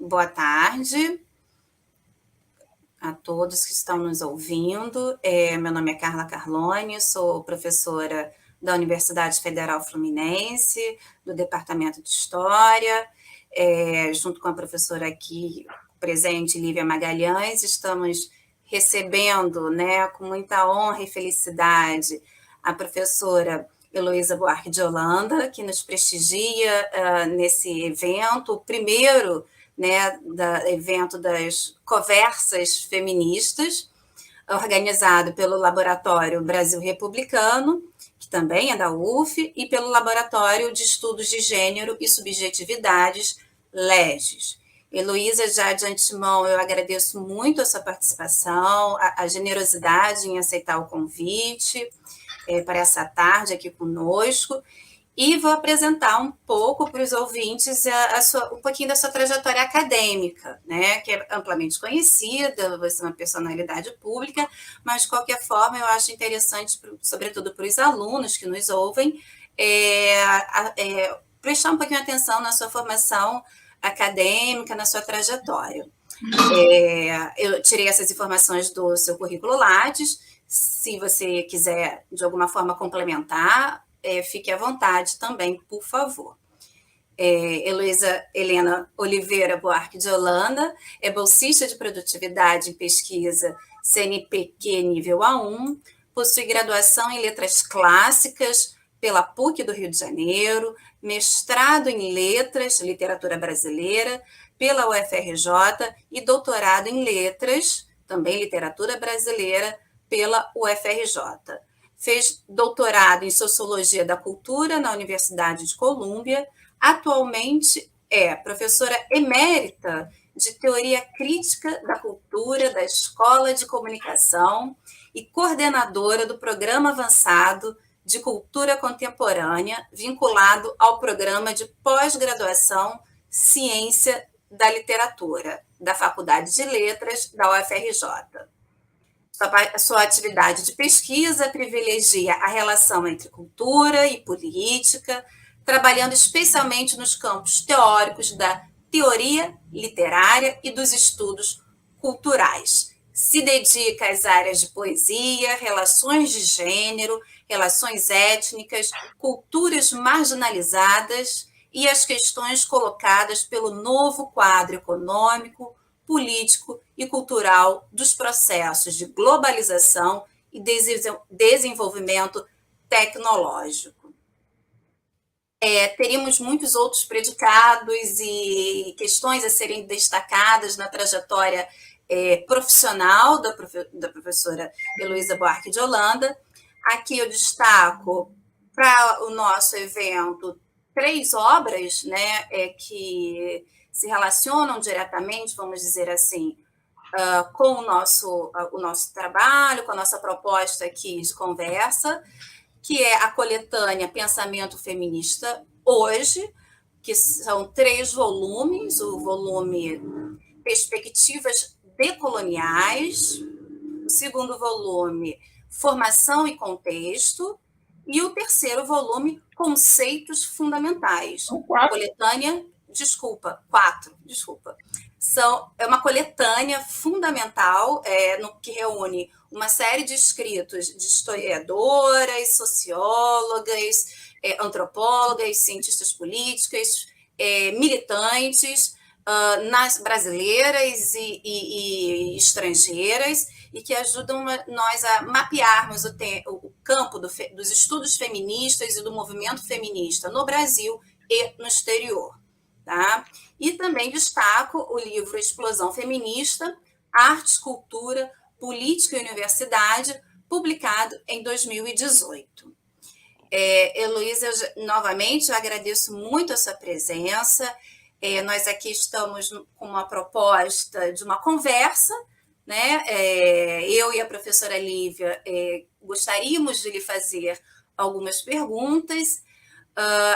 boa tarde a todos que estão nos ouvindo. Meu nome é Carla Carlone, sou professora da Universidade Federal Fluminense, do Departamento de História, junto com a professora aqui presente, Lívia Magalhães, estamos recebendo, né, com muita honra e felicidade, a professora Heloísa Buarque de Holanda, que nos prestigia nesse evento, o primeiro, né, evento das conversas feministas, organizado pelo Laboratório Brasil Republicano, que também é da UF, e pelo Laboratório de Estudos de Gênero e Subjetividades, LEGES. Heloísa, já de antemão, eu agradeço muito a sua participação, a generosidade em aceitar o convite para essa tarde aqui conosco, e vou apresentar um pouco para os ouvintes um pouquinho da sua trajetória acadêmica, né, que é amplamente conhecida, você é uma personalidade pública, mas, de qualquer forma, eu acho interessante, sobretudo para os alunos que nos ouvem, prestar um pouquinho de atenção na sua formação acadêmica, na sua trajetória. Eu tirei essas informações do seu currículo Lattes. Se você quiser, de alguma forma, complementar, fique à vontade também, por favor. Heloísa Helena Oliveira Buarque de Holanda é bolsista de produtividade em pesquisa CNPq nível A1, possui graduação em letras clássicas pela PUC do Rio de Janeiro, mestrado em letras, literatura brasileira, pela UFRJ e doutorado em letras, também literatura brasileira, pela UFRJ. Fez doutorado em Sociologia da Cultura na Universidade de Colômbia. Atualmente é professora emérita de Teoria Crítica da Cultura da Escola de Comunicação e coordenadora do Programa Avançado de Cultura Contemporânea, vinculado ao Programa de Pós-Graduação Ciência da Literatura, da Faculdade de Letras da UFRJ. Sua atividade de pesquisa privilegia a relação entre cultura e política, trabalhando especialmente nos campos teóricos da teoria literária e dos estudos culturais. Se dedica às áreas de poesia, relações de gênero, relações étnicas, culturas marginalizadas e as questões colocadas pelo novo quadro econômico, político e cultural dos processos de globalização e desenvolvimento tecnológico. Teríamos muitos outros predicados e questões a serem destacadas na trajetória profissional da professora Heloísa Buarque de Holanda. Aqui eu destaco para o nosso evento 3 obras, né, que se relacionam diretamente, vamos dizer assim, com o nosso trabalho, com a nossa proposta aqui de conversa, que é a coletânea Pensamento Feminista Hoje, que são 3 volumes, o volume Perspectivas Decoloniais, o segundo volume Formação e Contexto, e o terceiro volume Conceitos Fundamentais. Coletânea, quatro. É uma coletânea fundamental, que reúne uma série de escritos de historiadoras, sociólogas, antropólogas, cientistas políticas, militantes, brasileiras e estrangeiras, e que ajudam nós a mapearmos o campo dos estudos feministas e do movimento feminista no Brasil e no exterior. Tá? E também destaco o livro Explosão Feminista, Arte, Cultura, Política e Universidade, publicado em 2018. Heloísa, novamente, eu agradeço muito a sua presença. Nós aqui estamos com uma proposta de uma conversa, né? Eu e a professora Lívia gostaríamos de lhe fazer algumas perguntas.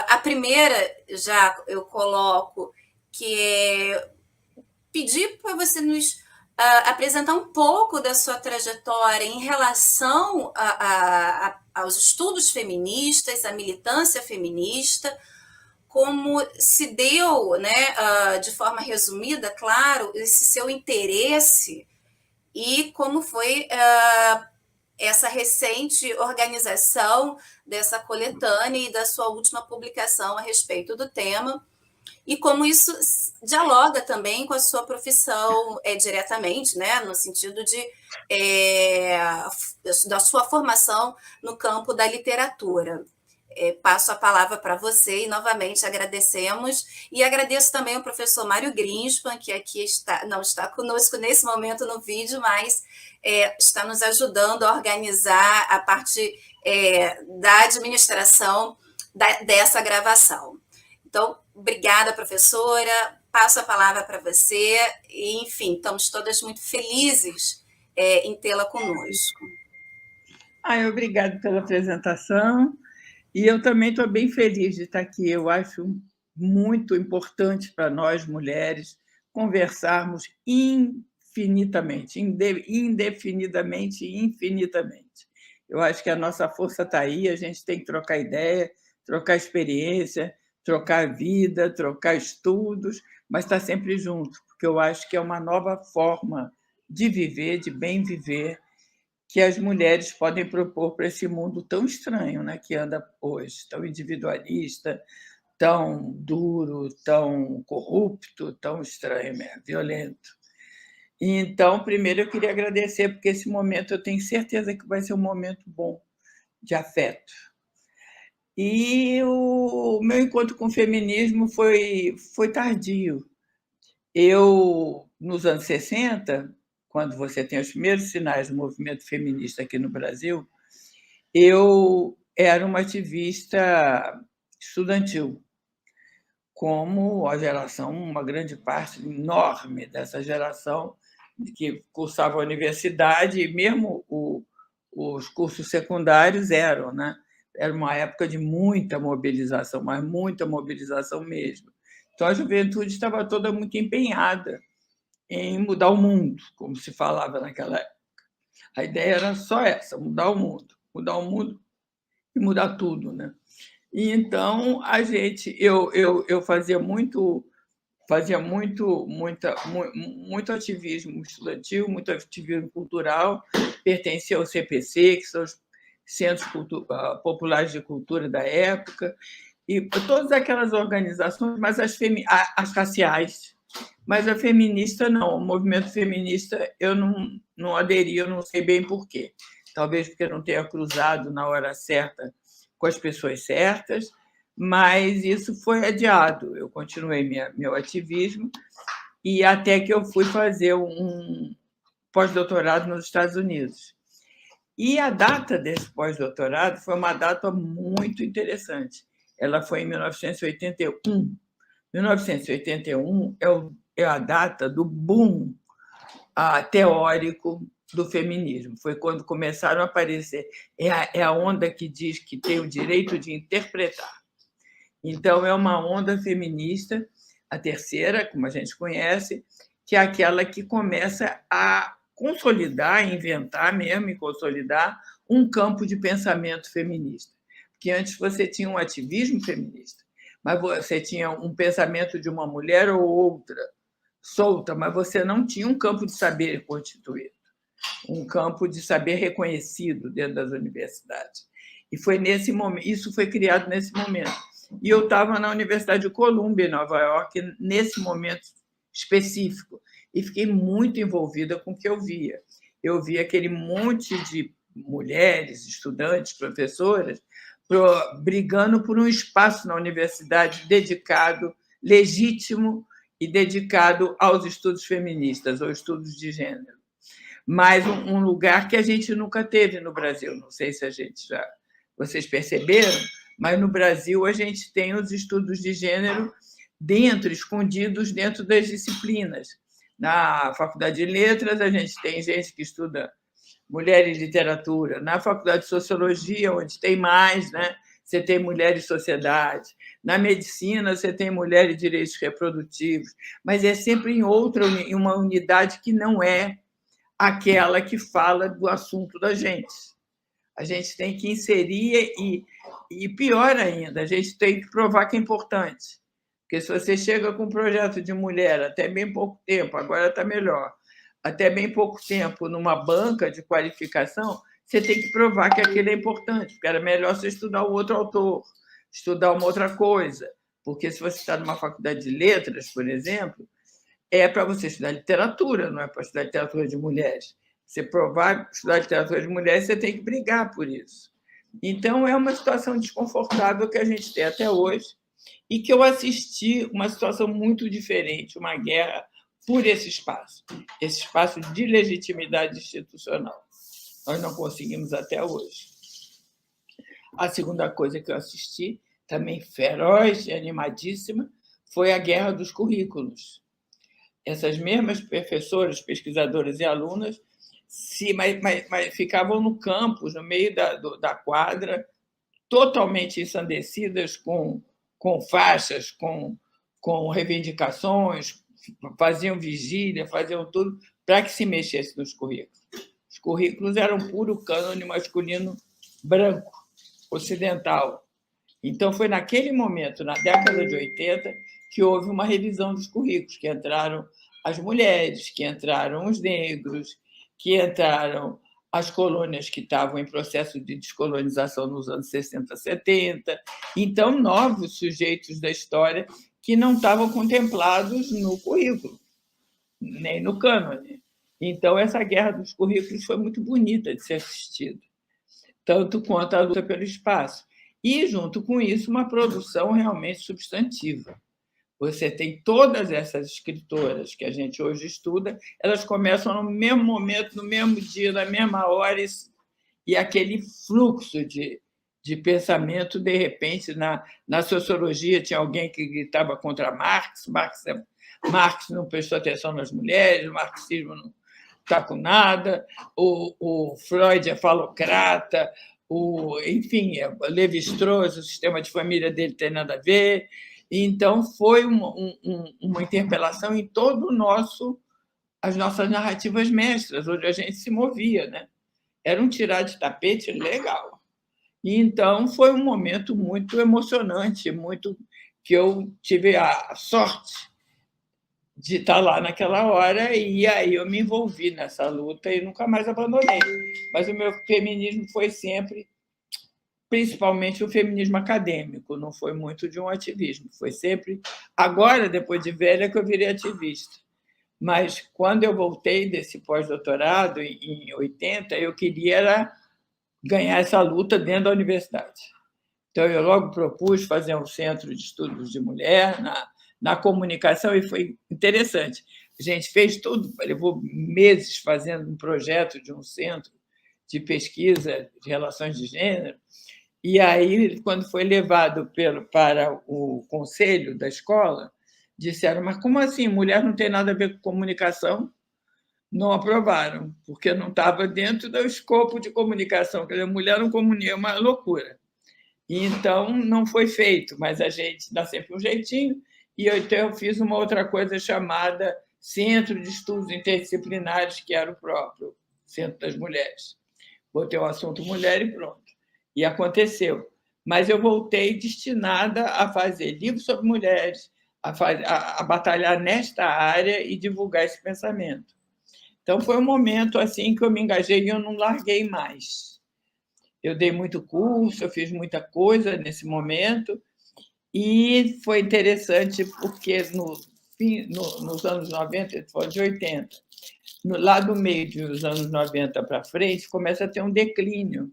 A primeira, já eu coloco, que é pedir para você nos apresentar um pouco da sua trajetória em relação aos estudos feministas, à militância feminista, como se deu, né, de forma resumida, claro, esse seu interesse e como foi essa recente organização dessa coletânea e da sua última publicação a respeito do tema, e como isso dialoga também com a sua profissão diretamente, né, no sentido da sua formação no campo da literatura. Passo a palavra para você e novamente agradecemos, e agradeço também ao professor Mário Greenspan, que aqui não está conosco nesse momento no vídeo, mas está nos ajudando a organizar a parte da administração dessa gravação. Então, obrigada, professora, passo a palavra para você, e, enfim, estamos todas muito felizes em tê-la conosco. Obrigada pela apresentação. E eu também estou bem feliz de estar aqui. Eu acho muito importante para nós, mulheres, conversarmos infinitamente, indefinidamente e infinitamente. Eu acho que a nossa força está aí, a gente tem que trocar ideia, trocar experiência, trocar vida, trocar estudos, mas estar sempre junto, porque eu acho que é uma nova forma de viver, de bem viver, que as mulheres podem propor para esse mundo tão estranho, né, que anda hoje, tão individualista, tão duro, tão corrupto, tão estranho mesmo, violento. Então, primeiro eu queria agradecer, porque esse momento eu tenho certeza que vai ser um momento bom de afeto. E o meu encontro com o feminismo foi tardio. Eu, nos anos 60, quando você tem os primeiros sinais do movimento feminista aqui no Brasil, eu era uma ativista estudantil, como a geração, uma grande parte enorme dessa geração que cursava a universidade, e mesmo os cursos secundários eram, né? Era uma época de muita mobilização, mas muita mobilização mesmo. Então, a juventude estava toda muito empenhada em mudar o mundo, como se falava naquela época. A ideia era só essa, mudar o mundo e mudar tudo, né? E então eu fazia muito ativismo estudantil, muito ativismo cultural, pertencia ao CPC, que são os Centros Populares de Cultura da época, e todas aquelas organizações, mas as raciais, mas a feminista não, o movimento feminista eu não aderi, eu não sei bem por quê. Talvez porque eu não tenha cruzado na hora certa com as pessoas certas, mas isso foi adiado. Eu continuei meu ativismo e até que eu fui fazer um pós-doutorado nos Estados Unidos. E a data desse pós-doutorado foi uma data muito interessante. Ela foi em 1981. 1981 é a data do boom teórico do feminismo. Foi quando começaram a aparecer. É a onda que diz que tem o direito de interpretar. Então, é uma onda feminista, a terceira, como a gente conhece, que é aquela que começa a consolidar, inventar mesmo e consolidar um campo de pensamento feminista. Porque antes você tinha um ativismo feminista, mas você tinha um pensamento de uma mulher ou outra solta, mas você não tinha um campo de saber constituído, um campo de saber reconhecido dentro das universidades. E foi nesse momento, isso foi criado nesse momento. E eu estava na Universidade de Columbia, em Nova York, nesse momento específico, e fiquei muito envolvida com o que eu via. Eu via aquele monte de mulheres, estudantes, professoras, brigando por um espaço na universidade dedicado, legítimo e dedicado aos estudos feministas, aos estudos de gênero. Mas um lugar que a gente nunca teve no Brasil, não sei se vocês perceberam, mas no Brasil a gente tem os estudos de gênero escondidos dentro das disciplinas. Na Faculdade de Letras, a gente tem gente que estuda mulher e literatura. Na Faculdade de Sociologia, onde tem mais, né? Você tem mulher e sociedade. Na medicina, você tem mulher e direitos reprodutivos. Mas é sempre em uma unidade que não é aquela que fala do assunto da gente. A gente tem que inserir e pior ainda, a gente tem que provar que é importante. Porque se você chega com um projeto de mulher até bem pouco tempo, agora está melhor, até bem pouco tempo numa banca de qualificação, você tem que provar que aquilo é importante, porque era melhor você estudar o outro autor, estudar uma outra coisa. Porque se você está numa faculdade de letras, por exemplo, é para você estudar literatura, não é para estudar literatura de mulheres. Você provar estudar literatura de mulheres, você tem que brigar por isso. Então, é uma situação desconfortável que a gente tem até hoje e que eu assisti uma situação muito diferente, uma guerra por esse espaço de legitimidade institucional. Nós não conseguimos até hoje. A segunda coisa que eu assisti, também feroz e animadíssima, foi a guerra dos currículos. Essas mesmas professoras, pesquisadoras e alunas mas ficavam no campus, no meio da quadra, totalmente ensandecidas com faixas, com reivindicações, faziam vigília, faziam tudo para que se mexesse nos currículos. Os currículos eram puro cânone masculino branco, ocidental. Então, foi naquele momento, na década de 80, que houve uma revisão dos currículos, que entraram as mulheres, que entraram os negros, que entraram as colônias que estavam em processo de descolonização nos anos 60, 70. Então, novos sujeitos da história que não estavam contemplados no currículo, nem no cânone. Então, essa guerra dos currículos foi muito bonita de ser assistida, tanto quanto a luta pelo espaço. E, junto com isso, uma produção realmente substantiva. Você tem todas essas escritoras que a gente hoje estuda, elas começam no mesmo momento, no mesmo dia, na mesma hora, e aquele fluxo de pensamento, de repente, na sociologia, tinha alguém que gritava contra Marx não prestou atenção nas mulheres, o marxismo não está com nada, o Freud é falocrata, enfim, Levi-Strauss, o sistema de família dele tem nada a ver. Então, foi uma interpelação em todo as nossas narrativas mestras, onde a gente se movia, né? Era um tirar de tapete legal. E, então, foi um momento muito emocionante, muito que eu tive a sorte de estar lá naquela hora, e aí eu me envolvi nessa luta e nunca mais abandonei. Mas o meu feminismo foi sempre, principalmente o feminismo acadêmico, não foi muito de um ativismo, foi sempre, agora, depois de velha, que eu virei ativista. Mas, quando eu voltei desse pós-doutorado, em 80, eu queria ganhar essa luta dentro da universidade. Então, eu logo propus fazer um centro de estudos de mulher na comunicação, e foi interessante. A gente fez tudo, levou meses fazendo um projeto de um centro de pesquisa de relações de gênero. E aí, quando foi levado para o conselho da escola, disseram: mas como assim? Mulher não tem nada a ver com comunicação? Não aprovaram, porque não estava dentro do escopo de comunicação. Quer dizer, mulher não comunica, é uma loucura. E, então, não foi feito, mas a gente dá sempre um jeitinho. E então eu fiz uma outra coisa chamada Centro de Estudos Interdisciplinares, que era o próprio Centro das Mulheres. Botei o assunto mulher e pronto. E aconteceu. Mas eu voltei destinada a fazer livros sobre mulheres, a batalhar nesta área e divulgar esse pensamento. Então, foi um momento assim que eu me engajei e eu não larguei mais. Eu dei muito curso, eu fiz muita coisa nesse momento, e foi interessante porque nos anos 90, de 80, lá do meio dos anos 90 para frente, começa a ter um declínio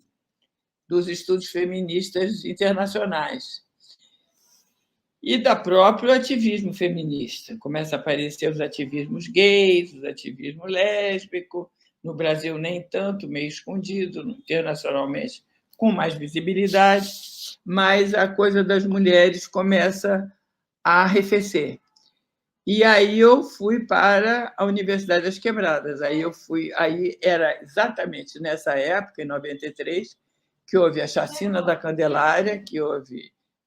dos estudos feministas internacionais e da próprio ativismo feminista. Começa a aparecer os ativismos gays, os ativismos lésbicos, no Brasil nem tanto, meio escondido, internacionalmente com mais visibilidade, mas a coisa das mulheres começa a arrefecer. E aí eu fui para a Universidade das Quebradas. Aí era exatamente nessa época, em 93, que houve a chacina da Candelária,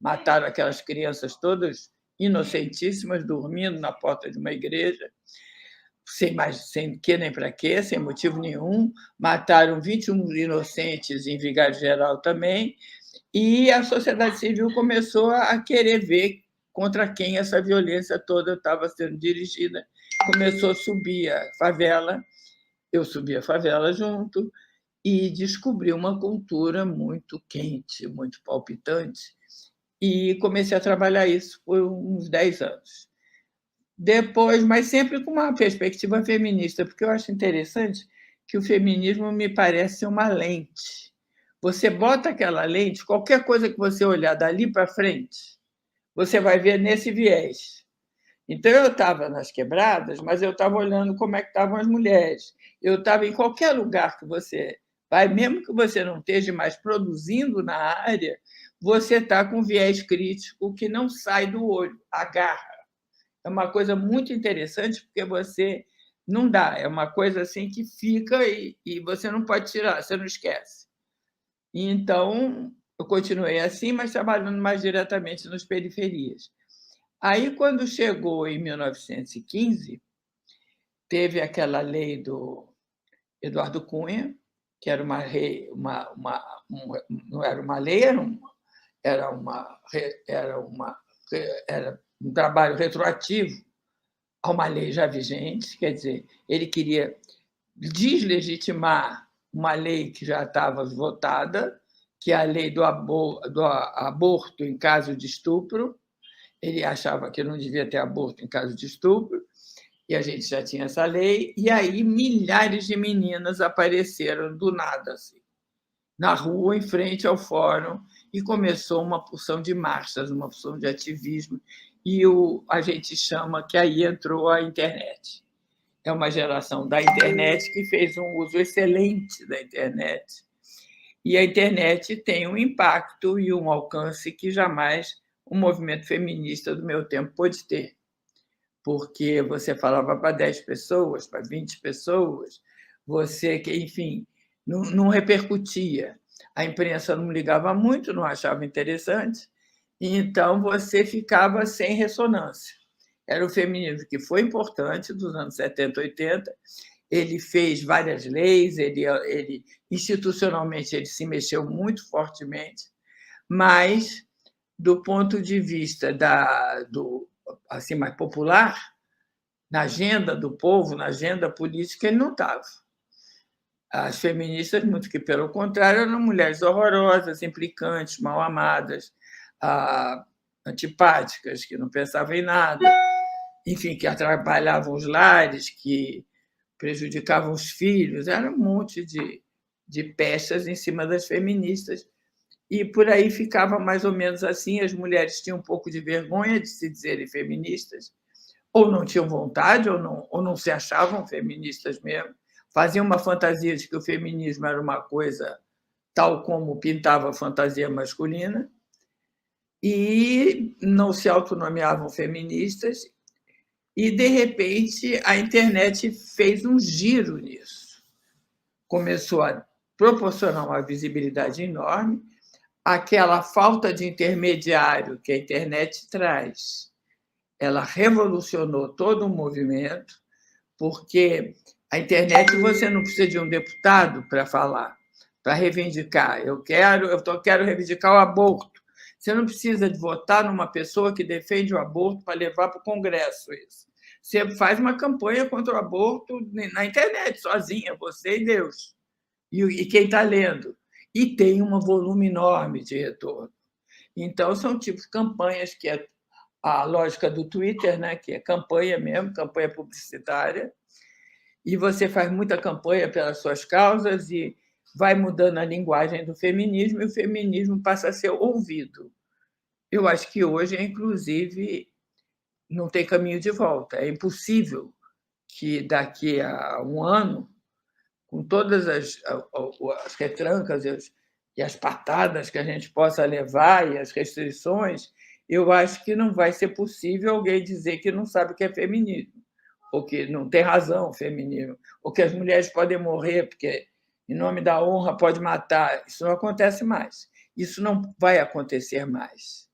mataram aquelas crianças todas inocentíssimas, dormindo na porta de uma igreja. sem que nem para quê, sem motivo nenhum, mataram 21 inocentes em Vigário Geral também, e a sociedade civil começou a querer ver contra quem essa violência toda estava sendo dirigida. Começou a subir a favela, eu subi a favela junto, e descobri uma cultura muito quente, muito palpitante, e comecei a trabalhar isso por uns 10 anos. Depois, mas sempre com uma perspectiva feminista, porque eu acho interessante que o feminismo me parece uma lente. Você bota aquela lente, qualquer coisa que você olhar dali para frente, você vai ver nesse viés. Então, eu estava nas quebradas, mas eu estava olhando como é que estavam as mulheres. Eu estava em qualquer lugar que você vai, mesmo que você não esteja mais produzindo na área, você está com viés crítico que não sai do olho, agarra. É uma coisa muito interessante, porque você não dá, é uma coisa assim que fica e você não pode tirar, você não esquece. Então, eu continuei assim, mas trabalhando mais diretamente nas periferias. Aí, quando chegou em 1915, teve aquela lei do Eduardo Cunha, que era não era uma lei, era um trabalho retroativo a uma lei já vigente, quer dizer, ele queria deslegitimar uma lei que já estava votada, que é a lei do aborto em caso de estupro. Ele achava que não devia ter aborto em caso de estupro, e a gente já tinha essa lei, e aí milhares de meninas apareceram do nada, assim, na rua, em frente ao fórum, e começou uma porção de marchas, uma porção de ativismo, e a gente chama que aí entrou a internet. É uma geração da internet que fez um uso excelente da internet, e a internet tem um impacto e um alcance que jamais o movimento feminista do meu tempo pôde ter, porque você falava para 10 pessoas, para 20 pessoas, você, enfim, não repercutia. A imprensa não ligava muito, não achava interessante, então você ficava sem ressonância. Era o feminismo que foi importante dos anos 70, 80, ele fez várias leis, ele institucionalmente ele se mexeu muito fortemente, mas do ponto de vista do assim mais popular, na agenda do povo, na agenda política, ele não estava. As feministas, muito que pelo contrário, eram mulheres horrorosas, implicantes, mal amadas, antipáticas, que não pensavam em nada, enfim, que atrapalhavam os lares, que prejudicavam os filhos, era um monte de peças em cima das feministas. E por aí ficava mais ou menos assim, as mulheres tinham um pouco de vergonha de se dizerem feministas, ou não tinham vontade, ou não se achavam feministas mesmo, faziam uma fantasia de que o feminismo era uma coisa tal como pintava a fantasia masculina, e não se autonomeavam feministas, e, de repente, a internet fez um giro nisso. Começou a proporcionar uma visibilidade enorme, aquela falta de intermediário que a internet traz, ela revolucionou todo o movimento, porque a internet você não precisa de um deputado para falar, para reivindicar. Eu quero reivindicar o aborto. Você não precisa de votar numa pessoa que defende o aborto para levar para o Congresso isso. Você faz uma campanha contra o aborto na internet, sozinha, você e Deus. E quem está lendo. E tem um volume enorme de retorno. Então, são tipos de campanhas que é a lógica do Twitter, né, que é campanha mesmo, campanha publicitária, e você faz muita campanha pelas suas causas e vai mudando a linguagem do feminismo, e o feminismo passa a ser ouvido. Eu acho que hoje, inclusive, não tem caminho de volta. É impossível que daqui a um ano, com todas as retrancas e as patadas que a gente possa levar e as restrições, eu acho que não vai ser possível alguém dizer que não sabe o que é feminismo, ou que não tem razão o feminismo, ou que as mulheres podem morrer porque, em nome da honra, pode matar. Isso não acontece mais. Isso não vai acontecer mais.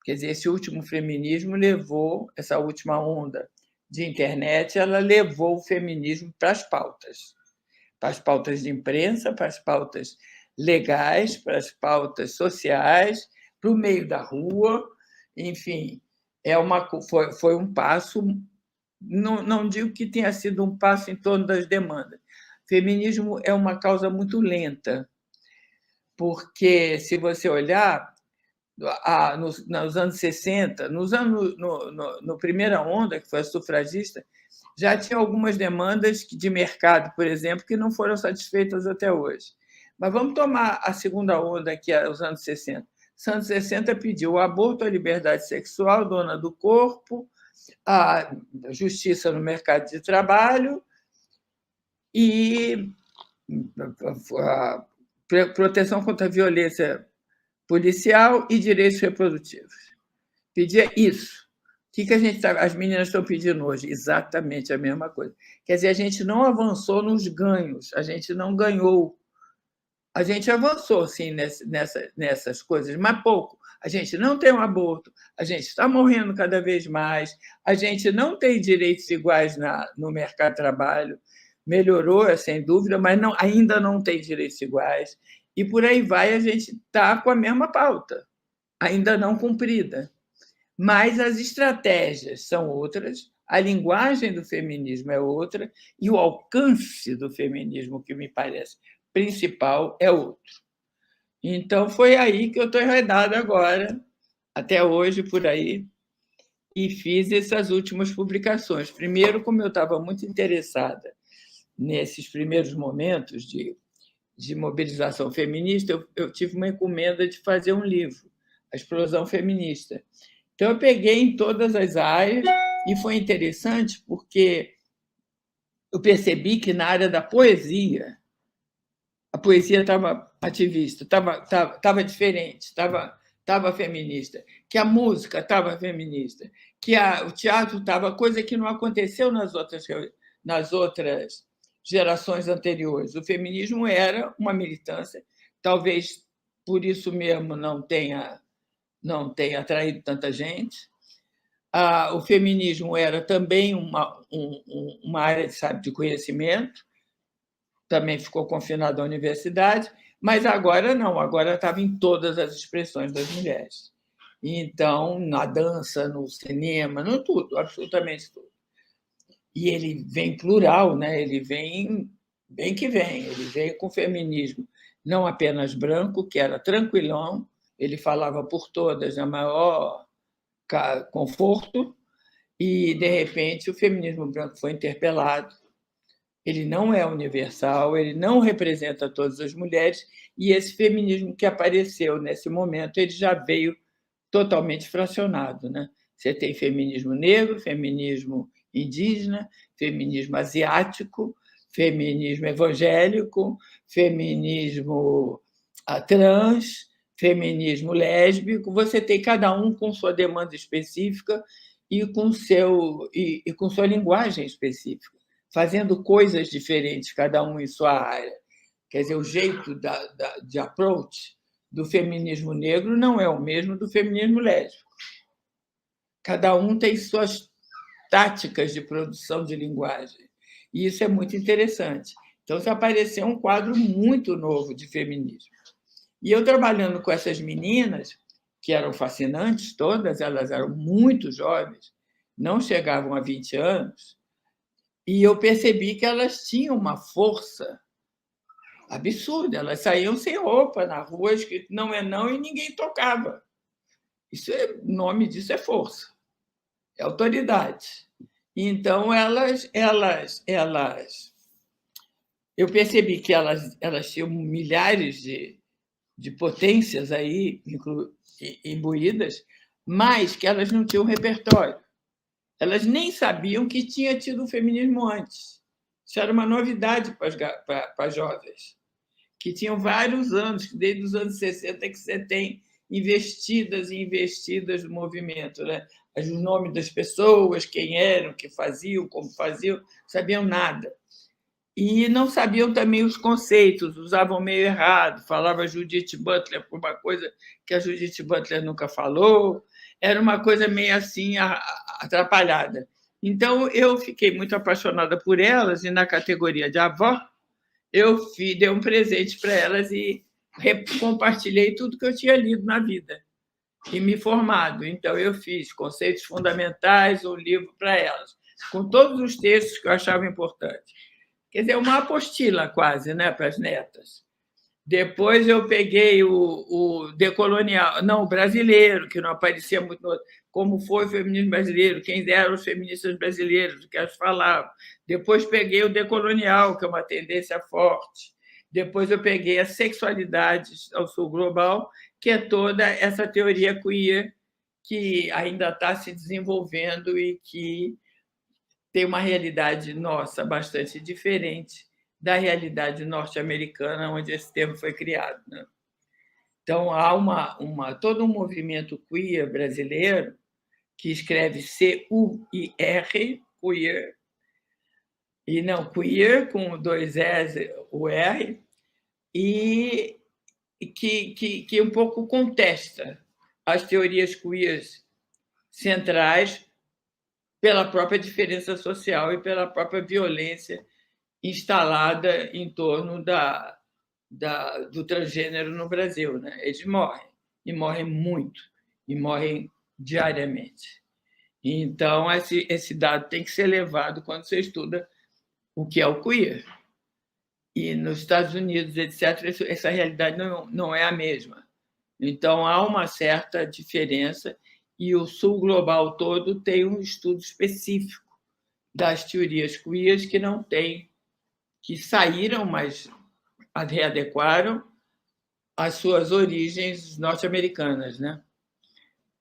Quer dizer, esse último feminismo levou essa última onda de internet, ela levou o feminismo para as pautas de imprensa, para as pautas legais, para as pautas sociais, para o meio da rua, enfim, foi um passo, não digo que tenha sido um passo em torno das demandas. Feminismo é uma causa muito lenta, porque, se você olhar, nos anos 60, no primeira onda, que foi a sufragista, já tinha algumas demandas de mercado, por exemplo, que não foram satisfeitas até hoje. Mas vamos tomar a segunda onda, que é os anos 60. Os anos 60 pediu o aborto, a liberdade sexual, dona do corpo, a justiça no mercado de trabalho e a proteção contra a violência policial e direitos reprodutivos. Pedia isso. O que as meninas estão pedindo hoje? Exatamente a mesma coisa. Quer dizer, a gente não avançou nos ganhos, a gente não ganhou. A gente avançou, sim, nessas coisas, mas pouco. A gente não tem um aborto, a gente está morrendo cada vez mais, a gente não tem direitos iguais no mercado de trabalho. Melhorou, sem dúvida, mas ainda não tem direitos iguais. E por aí vai, a gente está com a mesma pauta, ainda não cumprida. Mas as estratégias são outras, a linguagem do feminismo é outra, e o alcance do feminismo, que me parece principal, é outro. Então, foi aí que eu estou enredada agora, até hoje, por aí, e fiz essas últimas publicações. Primeiro, como eu estava muito interessada nesses primeiros momentos de mobilização feminista, eu tive uma encomenda de fazer um livro, A Explosão Feminista. Então, eu peguei em todas as áreas e foi interessante porque eu percebi que, na área da poesia, a poesia estava ativista, estava diferente, estava feminista, que a música estava feminista, que o teatro estava, coisa que não aconteceu nas outras gerações anteriores. O feminismo era uma militância, talvez por isso mesmo não tenha atraído tanta gente. O feminismo era também uma área, de conhecimento, também ficou confinado à universidade, mas agora não, agora estava em todas as expressões das mulheres. Então, na dança, no cinema, no tudo, absolutamente tudo. E ele vem plural, né? Ele vem bem que vem, ele veio com feminismo não apenas branco, que era tranquilão, ele falava por todas na maior conforto, e, de repente, o feminismo branco foi interpelado. Ele não é universal, ele não representa todas as mulheres, e esse feminismo que apareceu nesse momento, ele já veio totalmente fracionado, né? Você tem feminismo negro, feminismo indígena, feminismo asiático, feminismo evangélico, feminismo trans, feminismo lésbico. Você tem cada um com sua demanda específica e com sua linguagem específica, fazendo coisas diferentes, cada um em sua área. Quer dizer, o jeito de approach do feminismo negro não é o mesmo do feminismo lésbico. Cada um tem suas táticas de produção de linguagem. E isso é muito interessante. Então, se apareceu um quadro muito novo de feminismo. E eu, trabalhando com essas meninas, que eram fascinantes todas, elas eram muito jovens, não chegavam a 20 anos, e eu percebi que elas tinham uma força absurda. Elas saíam sem roupa na rua, escrito não é não, e ninguém tocava. O nome disso é força, é autoridade. Então, eu percebi que elas tinham milhares de potências aí imbuídas, mas que elas não tinham repertório. Elas nem sabiam que tinha tido o feminismo antes. Isso era uma novidade para as jovens, que tinham vários anos, desde os anos 60, que você tem investidas e investidas no movimento, né? Os nomes das pessoas, quem eram, que faziam, como faziam, não sabiam nada. E não sabiam também os conceitos, usavam meio errado, falava Judith Butler por uma coisa que a Judith Butler nunca falou, era uma coisa meio assim atrapalhada. Então, eu fiquei muito apaixonada por elas, e na categoria de avó, eu dei um presente para elas e compartilhei tudo que eu tinha lido na vida e me formado. Então, eu fiz Conceitos Fundamentais, um livro para elas, com todos os textos que eu achava importantes. Quer dizer, uma apostila quase, né, para as netas. Depois eu peguei o decolonial, não, o brasileiro, que não aparecia muito, como foi o feminismo brasileiro, quem eram os feministas brasileiros, o que elas falavam. Depois peguei o decolonial, que é uma tendência forte. Depois eu peguei a sexualidade ao sul global, que é toda essa teoria queer que ainda está se desenvolvendo e que tem uma realidade nossa bastante diferente da realidade norte-americana, onde esse termo foi criado. Né? Então, há todo um movimento queer brasileiro, que escreve C-U-I-R, queer, e não queer, com 2 S, o R, e que um pouco contesta as teorias queers centrais pela própria diferença social e pela própria violência instalada em torno do transgênero no Brasil. Né? Eles morrem, e morrem muito, e morrem diariamente. Então, esse dado tem que ser levado quando você estuda o que é o queer. E nos Estados Unidos, etc., essa realidade não é a mesma. Então, há uma certa diferença, e o Sul global todo tem um estudo específico das teorias queers que não tem, que saíram, mas readequaram às suas origens norte-americanas. Né?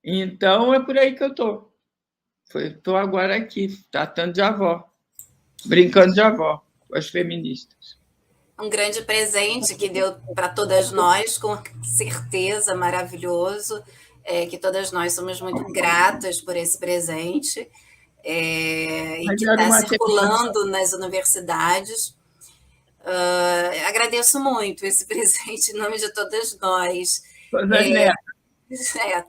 Então, é por aí que eu estou. Estou agora aqui, tratando de avó, brincando de avó com as feministas. Um grande presente que deu para todas nós, com certeza, maravilhoso, que todas nós somos muito gratas por esse presente, e que está circulando nas universidades. Agradeço muito esse presente em nome de todas nós. Todas netas.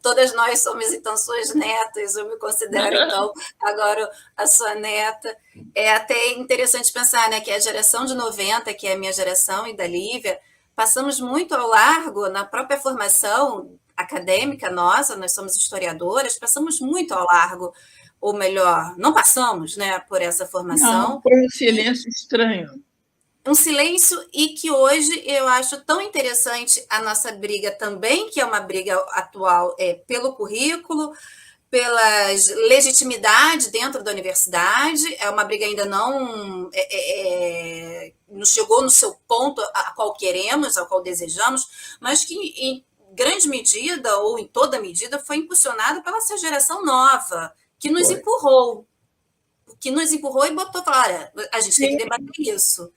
Todas nós somos, então, suas netas, eu me considero, então, agora a sua neta. É até interessante pensar, né, que a geração de 90, que é a minha geração e da Lívia, passamos muito ao largo, na própria formação acadêmica nossa, nós somos historiadoras, passamos muito ao largo, ou melhor, não passamos, né, por essa formação. Não, foi um silêncio estranho. Um silêncio, e que hoje eu acho tão interessante a nossa briga também, que é uma briga atual pelo currículo, pela legitimidade dentro da universidade, é uma briga ainda não chegou no seu ponto a qual queremos, ao qual desejamos, mas que em grande medida, ou em toda medida, foi impulsionada pela essa geração nova, que nos empurrou e botou para olha, a gente tem que debater isso.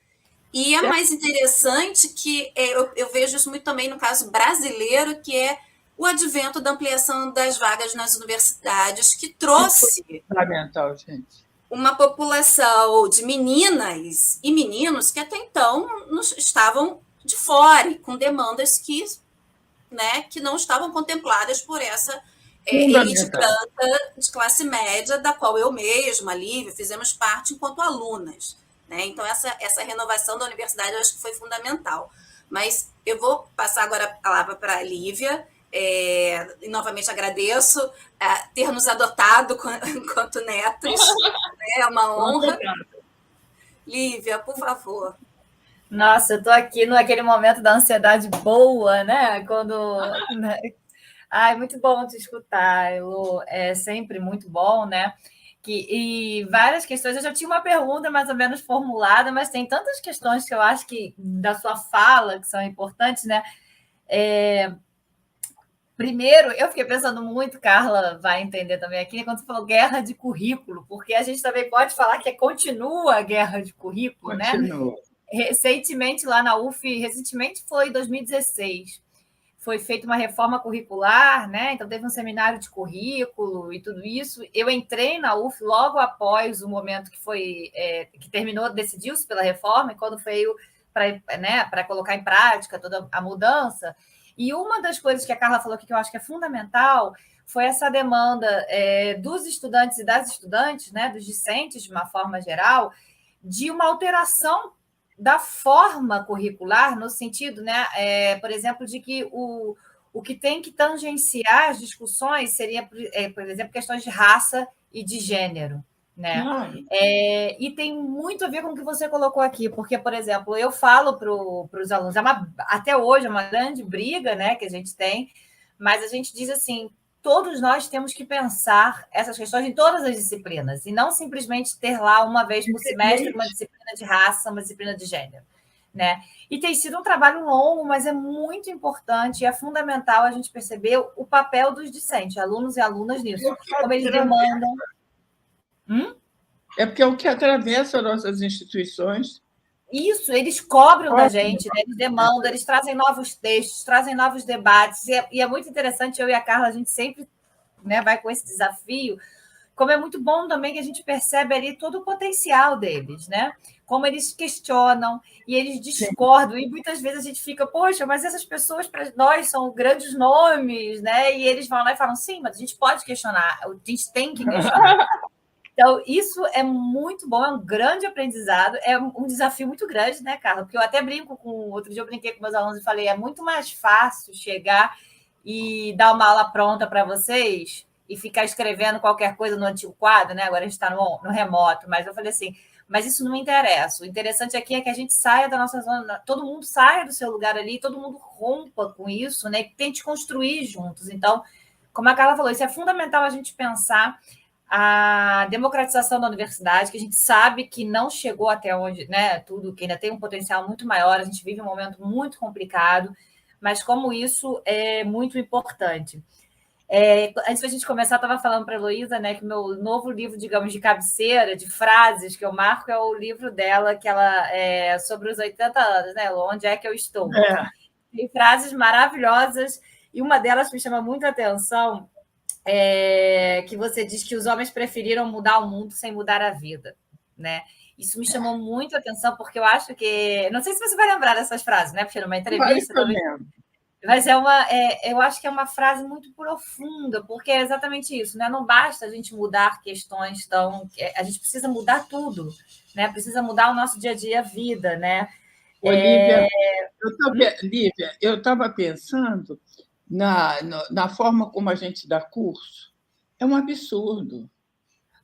E é mais interessante que eu vejo isso muito também no caso brasileiro, que é o advento da ampliação das vagas nas universidades, que trouxe fundamental, gente. Uma população de meninas e meninos que até então estavam de fora, com demandas que não estavam contempladas por essa elite branca de classe média, da qual eu mesma, Lívia, fizemos parte enquanto alunas. Né? Então, essa renovação da universidade eu acho que foi fundamental. Mas eu vou passar agora a palavra para a Lívia, e novamente agradeço ter nos adotado enquanto netos. É uma honra. Lívia, por favor. Nossa, eu estou aqui naquele momento da ansiedade boa, né? Ai, muito bom te escutar, Lu. É sempre muito bom, né? E várias questões, eu já tinha uma pergunta mais ou menos formulada, mas tem tantas questões que eu acho que da sua fala que são importantes, né? Primeiro, eu fiquei pensando muito, Carla vai entender também aqui, quando você falou guerra de currículo, porque a gente também pode falar que continua a guerra de currículo, continua. Né? Recentemente, lá na UF, foi em 2016, foi feita uma reforma curricular, né? Então teve um seminário de currículo e tudo isso. Eu entrei na UF logo após o momento que terminou, decidiu-se pela reforma, e quando veio para colocar em prática toda a mudança. E uma das coisas que a Carla falou aqui que eu acho que é fundamental foi essa demanda dos estudantes e das estudantes, né, dos discentes, de uma forma geral, de uma alteração da forma curricular, no sentido, né, por exemplo, de que o que tem que tangenciar as discussões seria, por exemplo, questões de raça e de gênero. Né? E tem muito a ver com o que você colocou aqui, porque, por exemplo, eu falo para os alunos, até hoje é uma grande briga, né, que a gente tem, mas a gente diz assim, todos nós temos que pensar essas questões em todas as disciplinas, e não simplesmente ter lá uma vez por semestre uma disciplina de raça, uma disciplina de gênero. Né? E tem sido um trabalho longo, mas é muito importante e é fundamental a gente perceber o papel dos discentes, alunos e alunas nisso, como eles demandam. É porque é o que atravessa nossas instituições. Isso, eles cobram da gente, né? Eles demandam, eles trazem novos textos, trazem novos debates, e é muito interessante, eu e a Carla, a gente sempre, né, vai com esse desafio, como é muito bom também que a gente percebe ali todo o potencial deles, né? Como eles questionam e eles discordam, e muitas vezes a gente fica, poxa, mas essas pessoas para nós são grandes nomes, né? E eles vão lá e falam, sim, mas a gente pode questionar, a gente tem que questionar. Então, isso é muito bom, é um grande aprendizado, é um desafio muito grande, né, Carla? Porque eu até brinco outro dia eu brinquei com meus alunos e falei, é muito mais fácil chegar e dar uma aula pronta para vocês e ficar escrevendo qualquer coisa no antigo quadro, né? Agora a gente está no remoto, mas eu falei assim, mas isso não me interessa. O interessante aqui é que a gente saia da nossa zona, todo mundo saia do seu lugar ali, todo mundo rompa com isso, né? E tente construir juntos. Então, como a Carla falou, isso é fundamental a gente pensar a democratização da universidade, que a gente sabe que não chegou até onde, né, tudo, que ainda tem um potencial muito maior, a gente vive um momento muito complicado, mas como isso é muito importante. Antes da gente começar, eu estava falando para a Heloísa, né, que meu novo livro, digamos, de cabeceira, de frases que eu marco, é o livro dela, que ela é sobre os 80 anos, né, Onde é que eu estou? Tem frases maravilhosas, e uma delas me chama muita atenção, que você diz que os homens preferiram mudar o mundo sem mudar a vida, né? Isso me chamou muito a atenção, porque eu acho que... Não sei se você vai lembrar dessas frases, né? Porque numa entrevista... Mas eu acho que é uma frase muito profunda, porque é exatamente isso, né? Não basta a gente mudar questões tão... A gente precisa mudar tudo, né? Precisa mudar o nosso dia a dia, a vida, né? Lívia, eu estava pensando na forma como a gente dá curso. É um absurdo.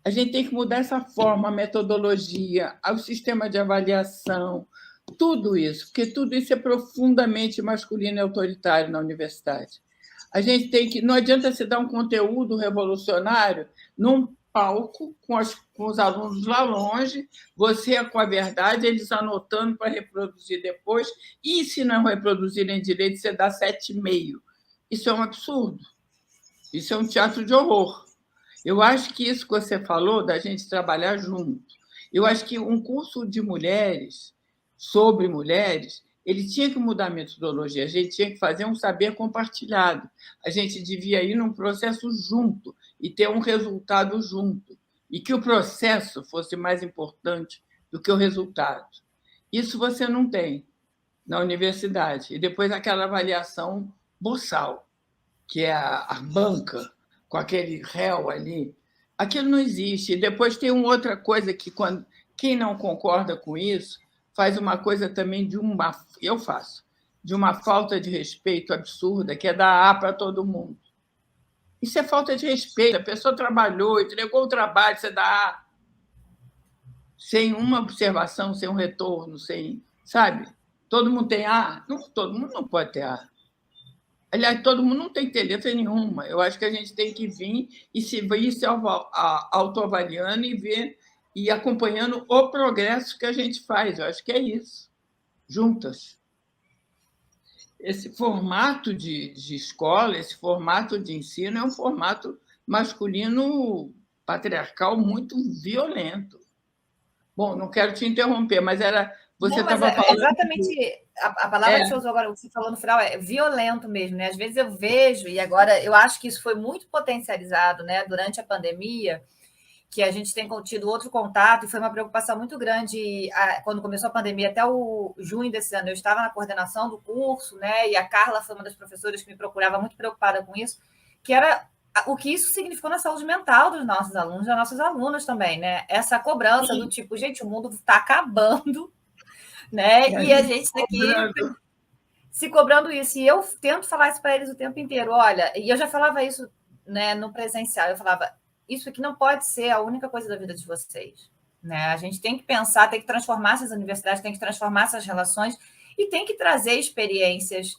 A gente tem que mudar essa forma, a metodologia, o sistema de avaliação, tudo isso, porque tudo isso é profundamente masculino e autoritário na universidade. A gente tem que... Não adianta você dar um conteúdo revolucionário num palco com os alunos lá longe, você com a verdade, eles anotando para reproduzir depois, e se não reproduzirem direito, você dá 7,5. Isso é um absurdo. Isso é um teatro de horror. Eu acho que isso que você falou, da gente trabalhar junto, eu acho que um curso de mulheres, sobre mulheres, ele tinha que mudar a metodologia, a gente tinha que fazer um saber compartilhado, a gente devia ir num processo junto e ter um resultado junto, e que o processo fosse mais importante do que o resultado. Isso você não tem na universidade. E depois aquela avaliação boçal, que é a banca, com aquele réu ali, aquilo não existe. E depois tem uma outra coisa que, quem não concorda com isso, faz uma coisa também eu faço, de uma falta de respeito absurda, que é dar A para todo mundo. Isso é falta de respeito. A pessoa trabalhou, entregou o trabalho, você dá A, sem uma observação, sem um retorno, sabe? Todo mundo tem A? Não, todo mundo não pode ter A. Aliás, todo mundo não tem que ter letra nenhuma. Eu acho que a gente tem que vir e se autoavaliando e ver e acompanhando o progresso que a gente faz. Eu acho que é isso, juntas. Esse formato de escola, esse formato de ensino é um formato masculino patriarcal muito violento. Bom, não quero te interromper, mas era... Você estava falando... Exatamente, a palavra que você usou agora, o que você falou no final, é violento mesmo, né? Às vezes eu vejo, e agora eu acho que isso foi muito potencializado, né, durante a pandemia, que a gente tem tido outro contato, e foi uma preocupação muito grande quando começou a pandemia, até o junho desse ano, eu estava na coordenação do curso, né, e a Carla foi uma das professoras que me procurava muito preocupada com isso, que era o que isso significou na saúde mental dos nossos alunos, das nossas alunas também, né? Essa cobrança do tipo, gente, o mundo está acabando, né? E a gente está aqui se cobrando isso. E eu tento falar isso para eles o tempo inteiro. Olha, e eu já falava isso, né, no presencial, eu falava, isso aqui não pode ser a única coisa da vida de vocês. Né? A gente tem que pensar, tem que transformar essas universidades, tem que transformar essas relações e tem que trazer experiências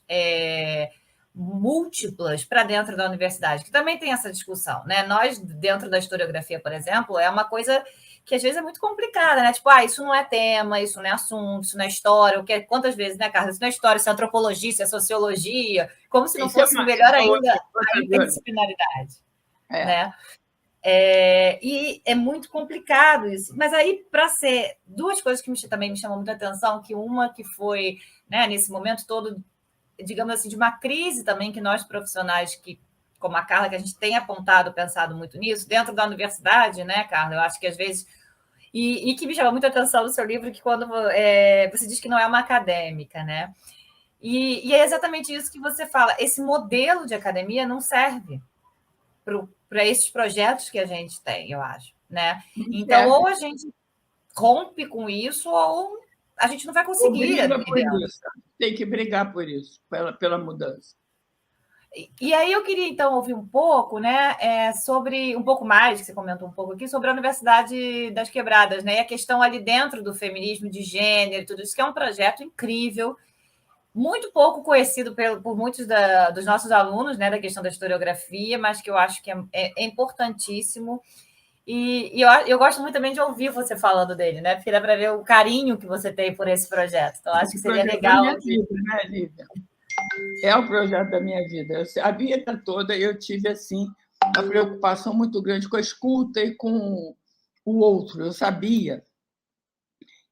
múltiplas para dentro da universidade, que também tem essa discussão. Né? Nós, dentro da historiografia, por exemplo, é uma coisa que às vezes é muito complicada, né? Tipo, isso não é tema, isso não é assunto, isso não é história. Quantas vezes, né, Carla? Isso não é história, isso é antropologia, isso é sociologia, como se não fosse melhor ainda a interdisciplinaridade. Né? E é muito complicado isso. Mas aí, para ser duas coisas que também me chamam muita atenção, que uma que foi, né, nesse momento todo, digamos assim, de uma crise também que nós profissionais, que como a Carla, que a gente tem apontado, pensado muito nisso, dentro da universidade, né, Carla? Eu acho que às vezes... E que me chama muita atenção no seu livro, que quando você diz que não é uma acadêmica, né? E é exatamente isso que você fala. Esse modelo de academia não serve para esses projetos que a gente tem, eu acho, né? Então, ou a gente rompe com isso, ou a gente não vai conseguir. Tem que brigar por isso, pela mudança. E aí eu queria, então, ouvir um pouco, né, sobre um pouco mais, que você comentou um pouco aqui, sobre a Universidade das Quebradas, né? E a questão ali dentro do feminismo de gênero, tudo isso, que é um projeto incrível, muito pouco conhecido por muitos dos nossos alunos, né, da questão da historiografia, mas que eu acho que é importantíssimo. E eu gosto muito também de ouvir você falando dele, né? Porque dá para ver o carinho que você tem por esse projeto. Então, acho que seria legal. É vida, né, Lívia? É o projeto da minha vida. A vida toda eu tive assim uma preocupação muito grande com a escuta e com o outro. Eu sabia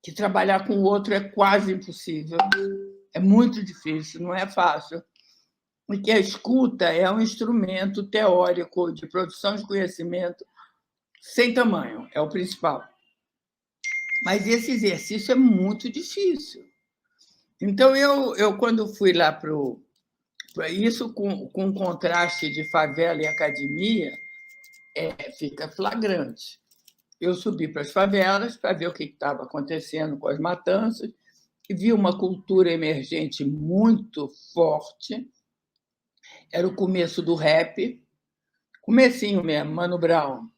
que trabalhar com o outro é quase impossível. É muito difícil, não é fácil. Porque a escuta é um instrumento teórico de produção de conhecimento sem tamanho, é o principal. Mas esse exercício é muito difícil. Então, eu quando fui lá para isso, com o contraste de favela e academia, fica flagrante. Eu subi para as favelas para ver o que estava acontecendo com as matanças, e vi uma cultura emergente muito forte. Era o começo do rap, comecinho mesmo, Mano Brown,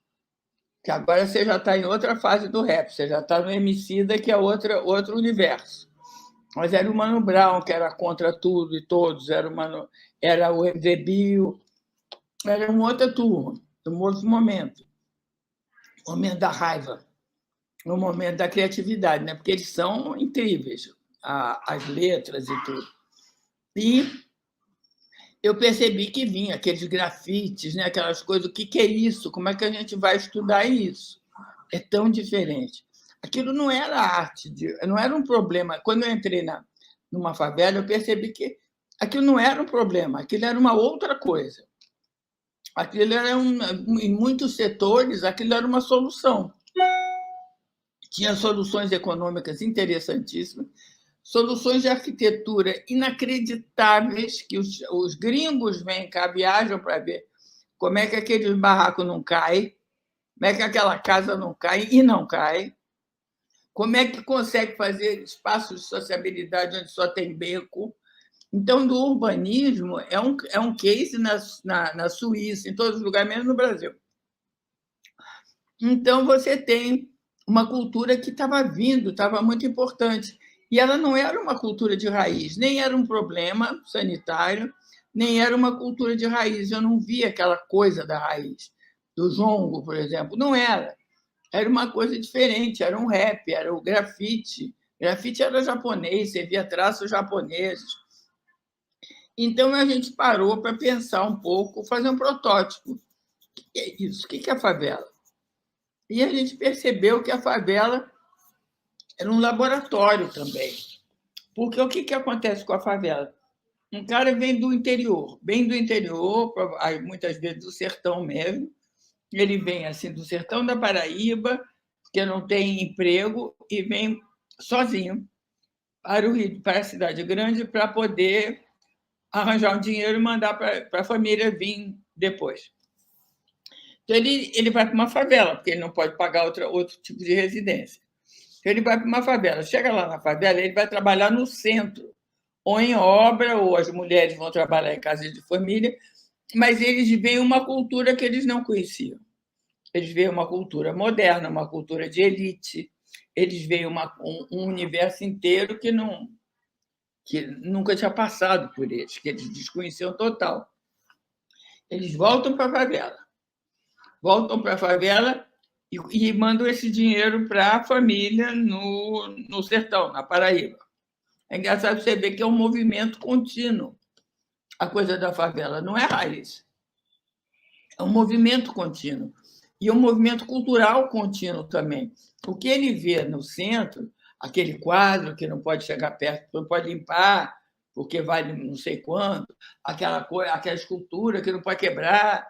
que agora você já está em outra fase do rap, você já está no Emicida, que é outro universo. Mas era o Mano Brown, que era contra tudo e todos, era o MV Bill, era uma outra turma, um outro momento. O momento da raiva, o momento da criatividade, né? Porque eles são incríveis, as letras e tudo. E eu percebi que vinha aqueles grafites, né? Aquelas coisas, o que é isso? Como é que a gente vai estudar isso? É tão diferente. Aquilo não era arte, não era um problema. Quando eu entrei numa favela, eu percebi que aquilo não era um problema, aquilo era uma outra coisa. Aquilo era, em muitos setores, aquilo era uma solução. Tinha soluções econômicas interessantíssimas, soluções de arquitetura inacreditáveis, que os gringos vêm cá, viajam para ver como é que aquele barraco não cai, como é que aquela casa não cai e não cai, como é que consegue fazer espaços de sociabilidade onde só tem beco. Então, do urbanismo é um case na Suíça, em todos os lugares, menos no Brasil. Então, você tem uma cultura que estava vindo, estava muito importante. E ela não era uma cultura de raiz, nem era um problema sanitário, nem era uma cultura de raiz. Eu não via aquela coisa da raiz, do jongo, por exemplo. Não era. Era uma coisa diferente, era um rap, era o grafite. Grafite era japonês, você via traços japoneses. Então, a gente parou para pensar um pouco, fazer um protótipo. O que é isso? O que é a favela? E a gente percebeu que a favela era um laboratório também. Porque o que acontece com a favela? Um cara vem do interior, bem do interior, muitas vezes do sertão mesmo. Ele vem assim do sertão da Paraíba, que não tem emprego, e vem sozinho para o Rio, para a cidade grande, para poder arranjar um dinheiro e mandar para a família vir depois. Então, ele vai para uma favela, porque ele não pode pagar outro tipo de residência. Então, ele vai para uma favela. Chega lá na favela, ele vai trabalhar no centro, ou em obra, ou as mulheres vão trabalhar em casas de família, mas eles veem uma cultura que eles não conheciam. Eles veem uma cultura moderna, uma cultura de elite, eles veem um universo inteiro que nunca tinha passado por eles, que eles desconheciam total. Eles voltam para a favela e mandam esse dinheiro para a família no sertão, na Paraíba. É engraçado você ver que é um movimento contínuo. A coisa da favela não é raiz. É um movimento contínuo. E um movimento cultural contínuo também. O que ele vê no centro, aquele quadro que não pode chegar perto, não pode limpar, porque vale não sei quanto, aquela escultura que não pode quebrar,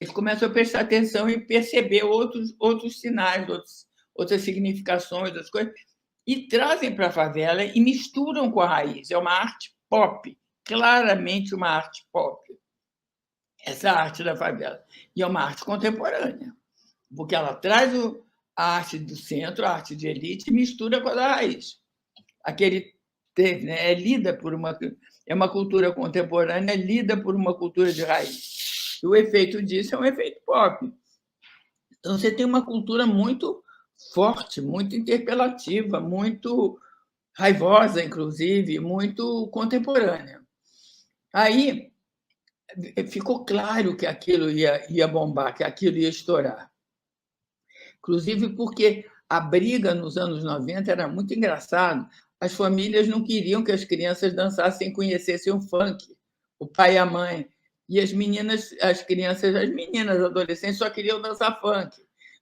eles começam a prestar atenção e perceber outros sinais, outras significações, outras coisas, e trazem para a favela e misturam com a raiz. É uma arte pop, claramente uma arte pop, essa arte da favela. E é uma arte contemporânea, porque ela traz a arte do centro, a arte de elite, e mistura com a da raiz. É lida por uma cultura contemporânea, lida por uma cultura de raiz. E o efeito disso é um efeito pop. Então, você tem uma cultura muito forte, muito interpelativa, muito raivosa, inclusive, muito contemporânea. Aí ficou claro que aquilo ia bombar, que aquilo ia estourar. Inclusive porque a briga nos anos 90 era muito engraçado. As famílias não queriam que as crianças dançassem e conhecessem o funk, o pai e a mãe. E as meninas, as adolescentes, só queriam dançar funk.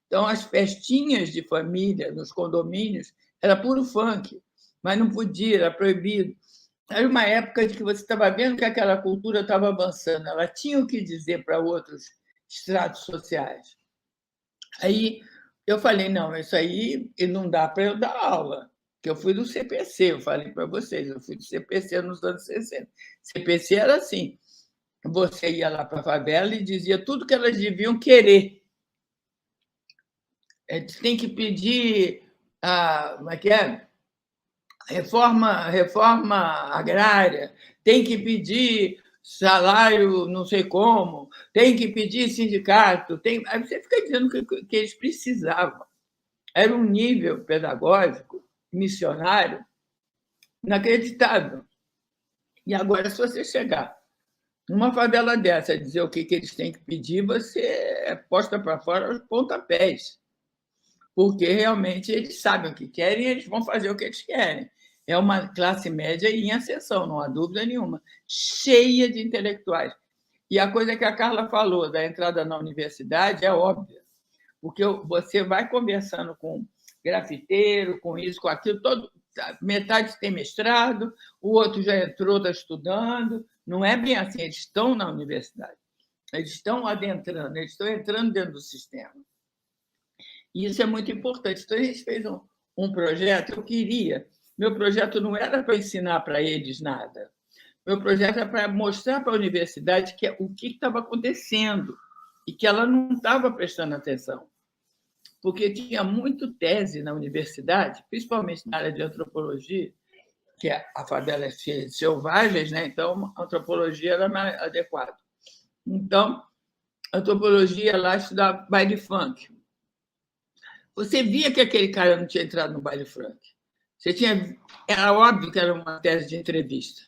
Então, as festinhas de família nos condomínios era puro funk, mas não podia, era proibido. Era uma época de que você estava vendo que aquela cultura estava avançando, ela tinha o que dizer para outros estratos sociais. Aí eu falei, não, isso aí não dá para eu dar aula, que eu fui do CPC, eu falei para vocês, eu fui do CPC nos anos 60. CPC era assim, você ia lá para a favela e dizia tudo que elas deviam querer. Tem que pedir, como é que é? Reforma agrária, tem que pedir salário não sei como, tem que pedir sindicato. Aí você fica dizendo que eles precisavam. Era um nível pedagógico, missionário, inacreditável. E agora, se você chegar numa favela dessa e dizer o que eles têm que pedir, você é posta para fora os pontapés, porque realmente eles sabem o que querem e eles vão fazer o que eles querem. É uma classe média em ascensão, não há dúvida nenhuma, cheia de intelectuais. E a coisa que a Carla falou da entrada na universidade é óbvia, porque você vai conversando com grafiteiro, com isso, com aquilo, metade tem mestrado, o outro já entrou, está estudando. Não é bem assim, eles estão na universidade, eles estão adentrando, eles estão entrando dentro do sistema. E isso é muito importante. Então, a gente fez um projeto, meu projeto não era para ensinar para eles nada, meu projeto era para mostrar para a universidade o que estava acontecendo e que ela não estava prestando atenção, porque tinha muito tese na universidade, principalmente na área de antropologia, que a favela é cheia de selvagens, né? Então a antropologia era mais adequada. Então, a antropologia lá estudava baile funk. Você via que aquele cara não tinha entrado no baile funk. Era óbvio que era uma tese de entrevista.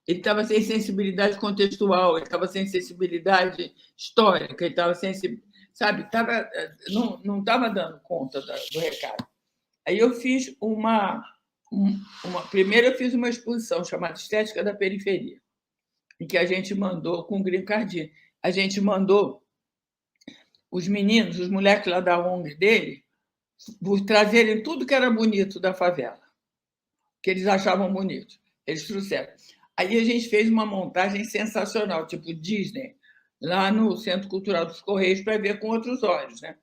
Ele estava sem sensibilidade contextual, ele estava sem sensibilidade histórica, ele estava sem, sabe, não estava dando conta do recado. Aí eu fiz primeiro eu fiz uma exposição chamada Estética da Periferia, em que a gente mandou com o Green Cardini, a gente mandou os meninos, os moleques lá da ONG dele, trazerem tudo que era bonito da favela, que eles achavam bonito. Eles trouxeram. Aí a gente fez uma montagem sensacional, tipo Disney, lá no Centro Cultural dos Correios, para ver com outros olhos, né?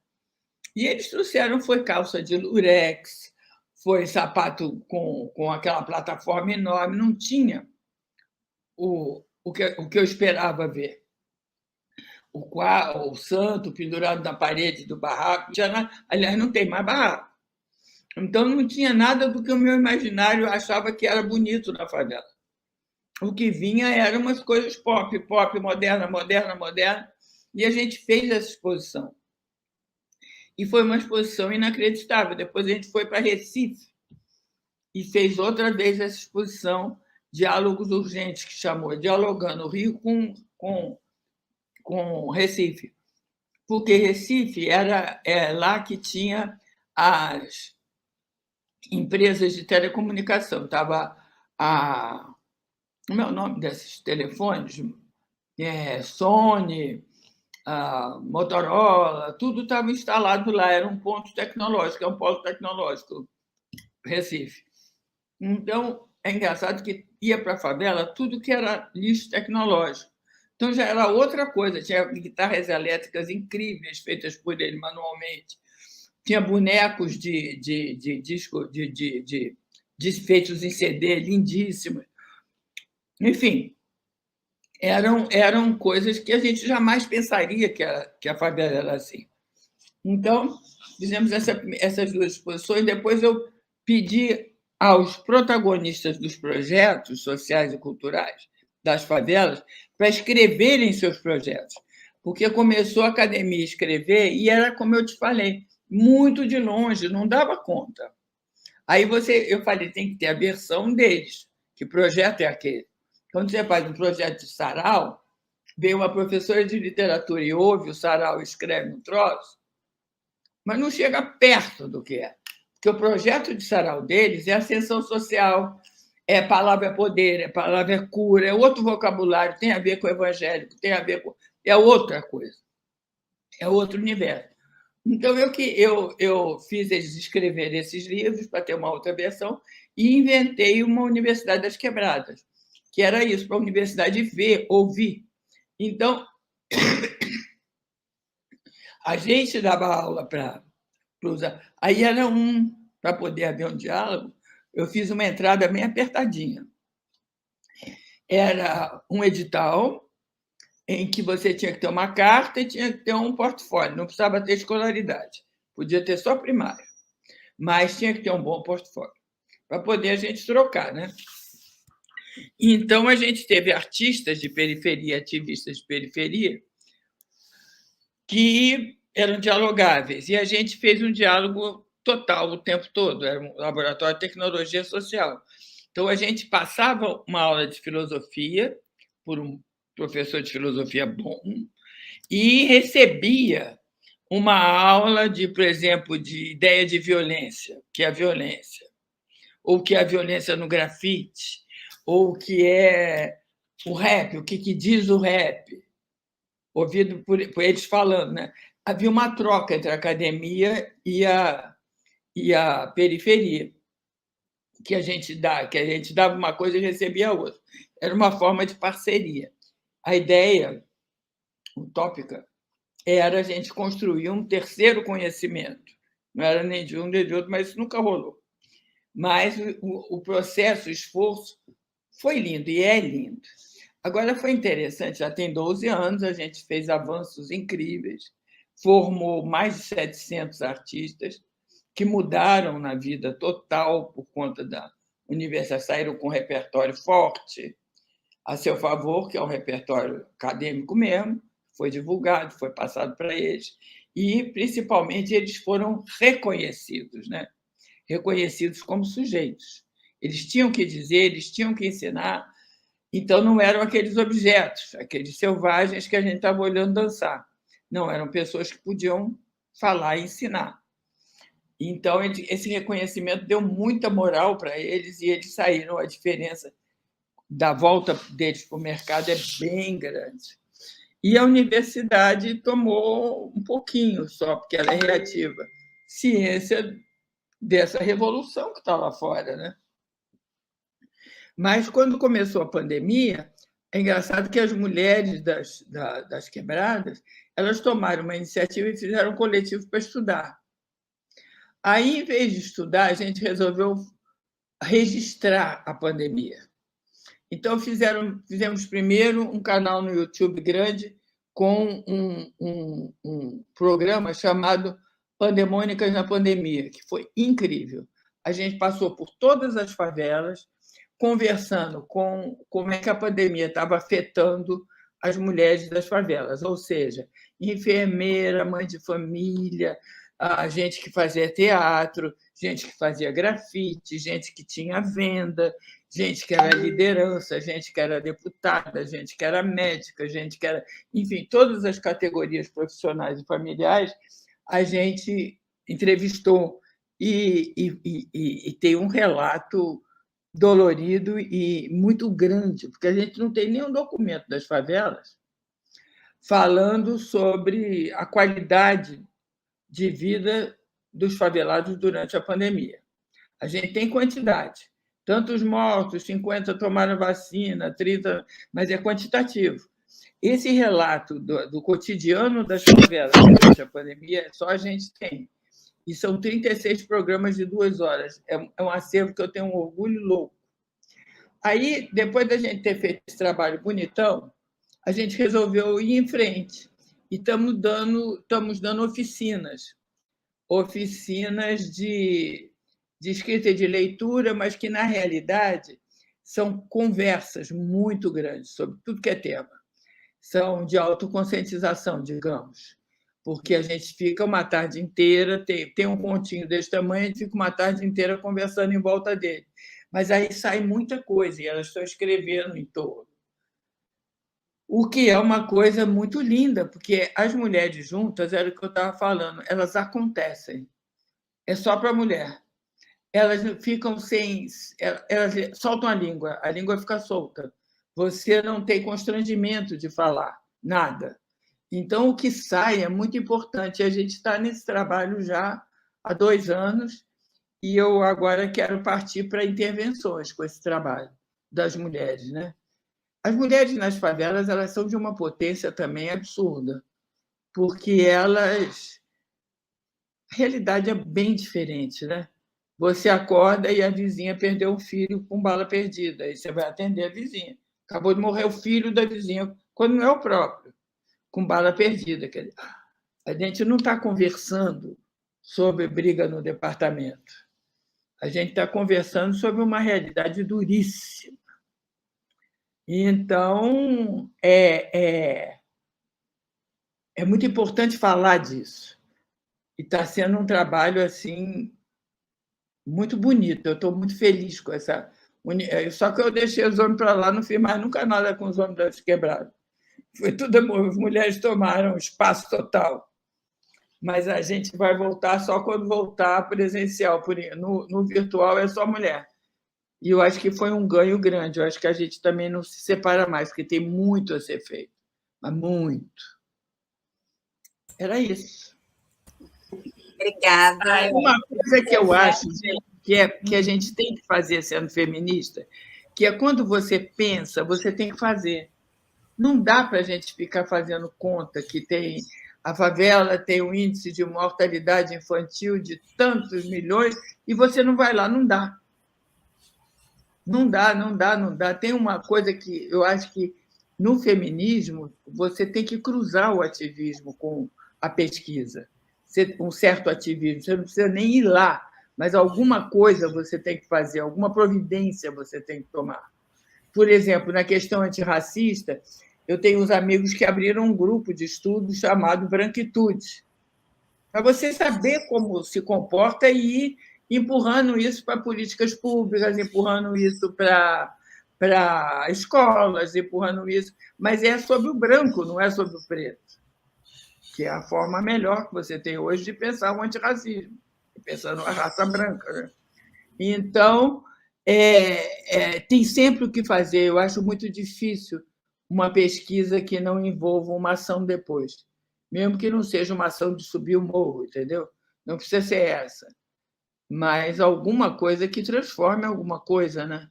E eles trouxeram, foi calça de lurex, foi sapato com aquela plataforma enorme, não tinha o que eu esperava ver. o santo pendurado na parede do barraco. Não tinha nada. Aliás, não tem mais barraco. Então, não tinha nada do que o meu imaginário achava que era bonito na favela. O que vinha eram umas coisas pop, pop, moderna, moderna, moderna. E a gente fez essa exposição. E foi uma exposição inacreditável. Depois a gente foi para Recife e fez outra vez essa exposição Diálogos Urgentes, que chamou Dialogando o Rio com Recife. Porque Recife era lá que tinha as empresas de telecomunicação. Estava como é o nome desses telefones? Sony, Motorola, tudo estava instalado lá, era um ponto tecnológico, é um polo tecnológico, Recife. Então, é engraçado que ia para a favela tudo que era lixo tecnológico. Então, já era outra coisa, tinha guitarras elétricas incríveis, feitas por ele manualmente, tinha bonecos de disco, feitos em CD, lindíssimos. Enfim, eram coisas que a gente jamais pensaria que a favela era assim. Então, fizemos essas duas exposições. Depois eu pedi aos protagonistas dos projetos sociais e culturais das favelas para escreverem seus projetos, porque começou a academia a escrever e era, como eu te falei, muito de longe, não dava conta. Aí eu falei, tem que ter a versão deles. Que projeto é aquele? Quando você faz um projeto de sarau, vem uma professora de literatura e ouve o sarau e escreve um troço, mas não chega perto do que é. Porque o projeto de sarau deles é ascensão social, é palavra poder, é palavra cura, é outro vocabulário, tem a ver com o evangélico, tem a ver com... É outra coisa, é outro universo. Então, eu fiz eles escreverem esses livros para ter uma outra versão e inventei uma Universidade das Quebradas, que era isso, para a universidade ver, ouvir. Então, a gente dava aula para usar. Aí era para poder haver um diálogo, eu fiz uma entrada bem apertadinha. Era um edital em que você tinha que ter uma carta e tinha que ter um portfólio, não precisava ter escolaridade, podia ter só primário, mas tinha que ter um bom portfólio, para poder a gente trocar, né? Então, a gente teve artistas de periferia, ativistas de periferia, que eram dialogáveis, e a gente fez um diálogo total o tempo todo, era um laboratório de tecnologia social. Então, a gente passava uma aula de filosofia por um professor de filosofia bom e recebia uma aula de, por exemplo, de ideia de violência, que é a violência, ou que é a violência no grafite, ou que é o rap, o que diz o rap, ouvido por eles falando, né? Havia uma troca entre a academia e a periferia, que a gente dava uma coisa e recebia a outra. Era uma forma de parceria. A ideia utópica era a gente construir um terceiro conhecimento. Não era nem de um nem de outro, mas isso nunca rolou. Mas o processo, o esforço, foi lindo e é lindo. Agora, foi interessante, já tem 12 anos, a gente fez avanços incríveis, formou mais de 700 artistas que mudaram na vida total por conta da universidade, saíram com um repertório forte a seu favor, que é um repertório acadêmico mesmo, foi divulgado, foi passado para eles, e, principalmente, eles foram reconhecidos, né? Reconhecidos como sujeitos. Eles tinham que dizer, eles tinham que ensinar, então não eram aqueles objetos, aqueles selvagens que a gente estava olhando dançar. Não, eram pessoas que podiam falar e ensinar. Então, esse reconhecimento deu muita moral para eles e eles saíram. A diferença da volta deles para o mercado é bem grande. E a universidade tomou um pouquinho só, porque ela é reativa. Ciência dessa revolução que está lá fora, né? Mas, quando começou a pandemia, é engraçado que as mulheres das quebradas elas tomaram uma iniciativa e fizeram um coletivo para estudar. Aí, em vez de estudar, a gente resolveu registrar a pandemia. Então, fizemos primeiro um canal no YouTube grande com um programa chamado Pandemônicas na Pandemia, que foi incrível. A gente passou por todas as favelas, conversando com como é que a pandemia estava afetando as mulheres das favelas, ou seja, enfermeira, mãe de família, a gente que fazia teatro, gente que fazia grafite, gente que tinha venda, gente que era liderança, gente que era deputada, gente que era médica, gente que era... Enfim, todas as categorias profissionais e familiares a gente entrevistou e tem um relato dolorido e muito grande, porque a gente não tem nenhum documento das favelas falando sobre a qualidade de vida dos favelados durante a pandemia. A gente tem quantidade. Tantos mortos, 50 tomaram vacina, 30, mas é quantitativo. Esse relato do cotidiano das favelas durante a pandemia só a gente tem. E são 36 programas de 2 horas. É um acervo que eu tenho um orgulho louco. Aí, depois da gente ter feito esse trabalho bonitão, a gente resolveu ir em frente. E estamos dando oficinas de escrita e de leitura, mas que, na realidade, são conversas muito grandes sobre tudo que é tema. São de autoconscientização, digamos, porque a gente fica uma tarde inteira, tem um pontinho desse tamanho, a gente fica uma tarde inteira conversando em volta dele. Mas aí sai muita coisa, e elas estão escrevendo em torno. O que é uma coisa muito linda, porque as mulheres juntas, era o que eu estava falando, elas acontecem. É só para a mulher. Elas ficam sem... Elas soltam a língua fica solta. Você não tem constrangimento de falar, nada. Então, o que sai é muito importante. A gente está nesse trabalho já há 2 anos e eu agora quero partir para intervenções com esse trabalho das mulheres, né? As mulheres nas favelas, elas são de uma potência também absurda, porque elas... A realidade é bem diferente, né? Você acorda e a vizinha perdeu um filho com bala perdida, aí você vai atender a vizinha. Acabou de morrer o filho da vizinha, quando não é o próprio, com bala perdida. Quer dizer, a gente não está conversando sobre briga no departamento. A gente está conversando sobre uma realidade duríssima. Então, é muito importante falar disso. E está sendo um trabalho assim muito bonito. Eu estou muito feliz com essa... Só que eu deixei os homens para lá, não fiz mais nunca nada com os homens das quebradas. Foi tudo, as mulheres tomaram espaço total. Mas a gente vai voltar só quando voltar presencial. No virtual é só mulher. E eu acho que foi um ganho grande. Eu acho que a gente também não se separa mais, porque tem muito a ser feito. Mas muito. Era isso. Obrigada. Uma coisa que eu acho, que a gente tem que fazer sendo feminista, que é quando você pensa, você tem que fazer. Não dá para a gente ficar fazendo conta que a favela tem um índice de mortalidade infantil de tantos milhões e você não vai lá, não dá. Não dá. Tem uma coisa que eu acho que no feminismo você tem que cruzar o ativismo com a pesquisa. Um certo ativismo, você não precisa nem ir lá, mas alguma coisa você tem que fazer, alguma providência você tem que tomar. Por exemplo, na questão antirracista, eu tenho uns amigos que abriram um grupo de estudo chamado Branquitude, para você saber como se comporta e ir empurrando isso para políticas públicas, empurrando isso para escolas, empurrando isso... Mas é sobre o branco, não é sobre o preto, que é a forma melhor que você tem hoje de pensar o antirracismo, pensando a raça branca. Né? Então, tem sempre o que fazer. Eu acho muito difícil uma pesquisa que não envolva uma ação depois, mesmo que não seja uma ação de subir o morro, entendeu? Não precisa ser essa, mas alguma coisa que transforme alguma coisa, né?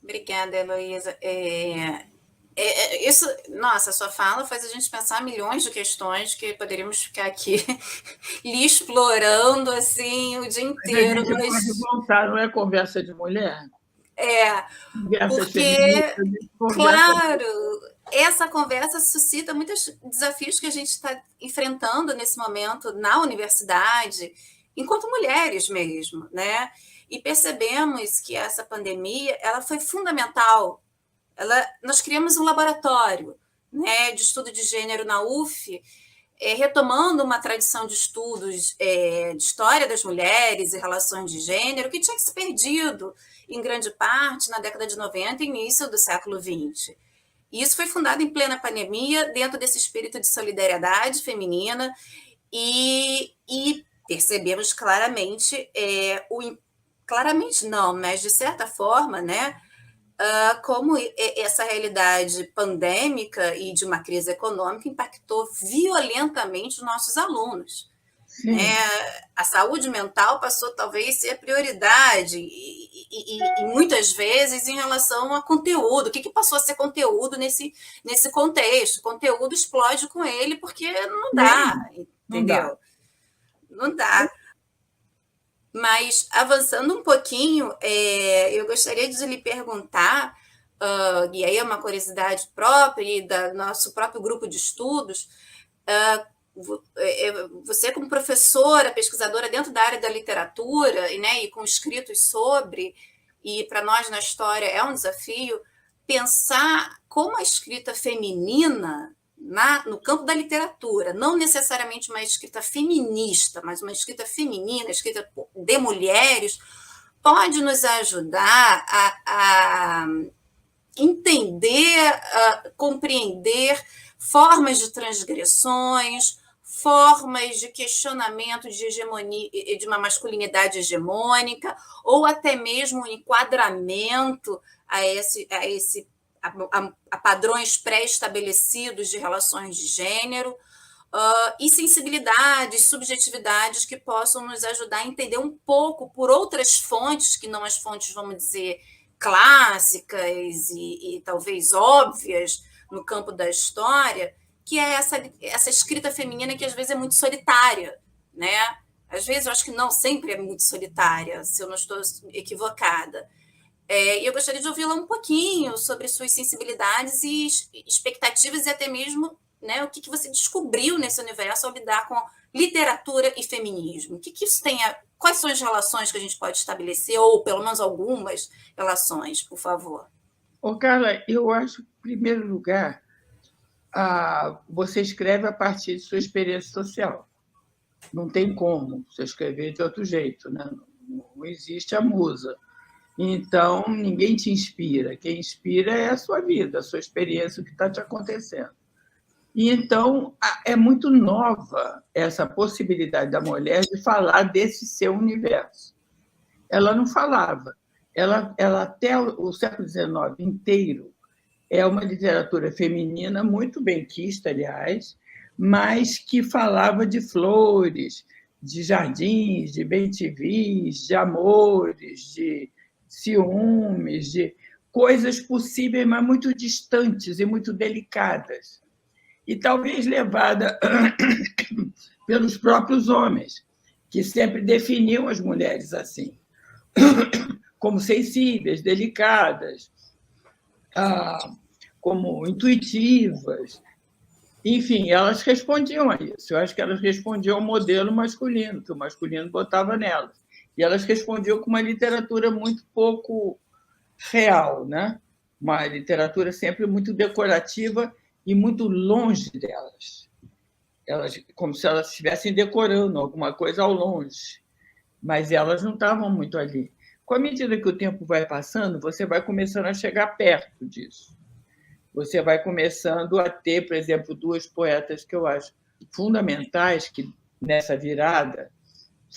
Obrigada, Heloísa. Isso, nossa, a sua fala faz a gente pensar milhões de questões que poderíamos ficar aqui lhe explorando assim o dia inteiro. Mas a gente pode voltar, não é conversa de mulher? Porque, claro, essa conversa suscita muitos desafios que a gente está enfrentando nesse momento na universidade, enquanto mulheres mesmo, né? E percebemos que essa pandemia ela foi fundamental. Nós criamos um laboratório, né, de estudo de gênero na UF, retomando uma tradição de estudos de história das mulheres e relações de gênero que tinha se perdido, em grande parte, na década de 90 e início do século XX. E isso foi fundado em plena pandemia, dentro desse espírito de solidariedade feminina, e percebemos claramente, claramente não, mas de certa forma, né, como essa realidade pandêmica e de uma crise econômica impactou violentamente os nossos alunos. A saúde mental passou talvez a ser a prioridade e muitas vezes em relação a conteúdo. O que passou a ser conteúdo nesse contexto? O conteúdo explode com ele porque não dá, entendeu? Não dá. Mas, avançando um pouquinho, eu gostaria de lhe perguntar, e aí é uma curiosidade própria e do nosso próprio grupo de estudos, você como professora, pesquisadora dentro da área da literatura, né, e com escritos sobre, e para nós na história é um desafio, pensar como a escrita feminina no campo da literatura, não necessariamente uma escrita feminista, mas uma escrita feminina, escrita de mulheres, pode nos ajudar a entender, a compreender formas de transgressões, formas de questionamento de hegemonia, de uma masculinidade hegemônica, ou até mesmo um enquadramento a padrões pré-estabelecidos de relações de gênero, e sensibilidades, subjetividades que possam nos ajudar a entender um pouco por outras fontes, que não as fontes, vamos dizer, clássicas e talvez óbvias no campo da história, que é essa escrita feminina que às vezes é muito solitária, né? Às vezes eu acho que não sempre é muito solitária, se eu não estou equivocada. E eu gostaria de ouvi-la um pouquinho sobre suas sensibilidades e expectativas e até mesmo, né, o que você descobriu nesse universo ao lidar com literatura e feminismo. O que isso tem quais são as relações que a gente pode estabelecer, ou pelo menos algumas relações, por favor? Carla, eu acho, em primeiro lugar, você escreve a partir de sua experiência social. Não tem como você escrever de outro jeito, né? Não existe a musa. Então, ninguém te inspira. Quem inspira é a sua vida, a sua experiência, o que está te acontecendo. E, então, é muito nova essa possibilidade da mulher de falar desse seu universo. Ela não falava. Ela até o século XIX inteiro, é uma literatura feminina muito benquista, aliás, mas que falava de flores, de jardins, de bem-te-vis, de amores, de ciúmes, de coisas possíveis, mas muito distantes e muito delicadas. E talvez levada pelos próprios homens, que sempre definiam as mulheres assim, como sensíveis, delicadas, como intuitivas. Enfim, elas respondiam a isso. Eu acho que elas respondiam ao modelo masculino, que o masculino botava nelas. E elas respondiam com uma literatura muito pouco real, né? Uma literatura sempre muito decorativa e muito longe delas. Como se elas estivessem decorando alguma coisa ao longe, mas elas não estavam muito ali. Com a medida que o tempo vai passando, você vai começando a chegar perto disso. Você vai começando a ter, por exemplo, duas poetas que eu acho fundamentais que nessa virada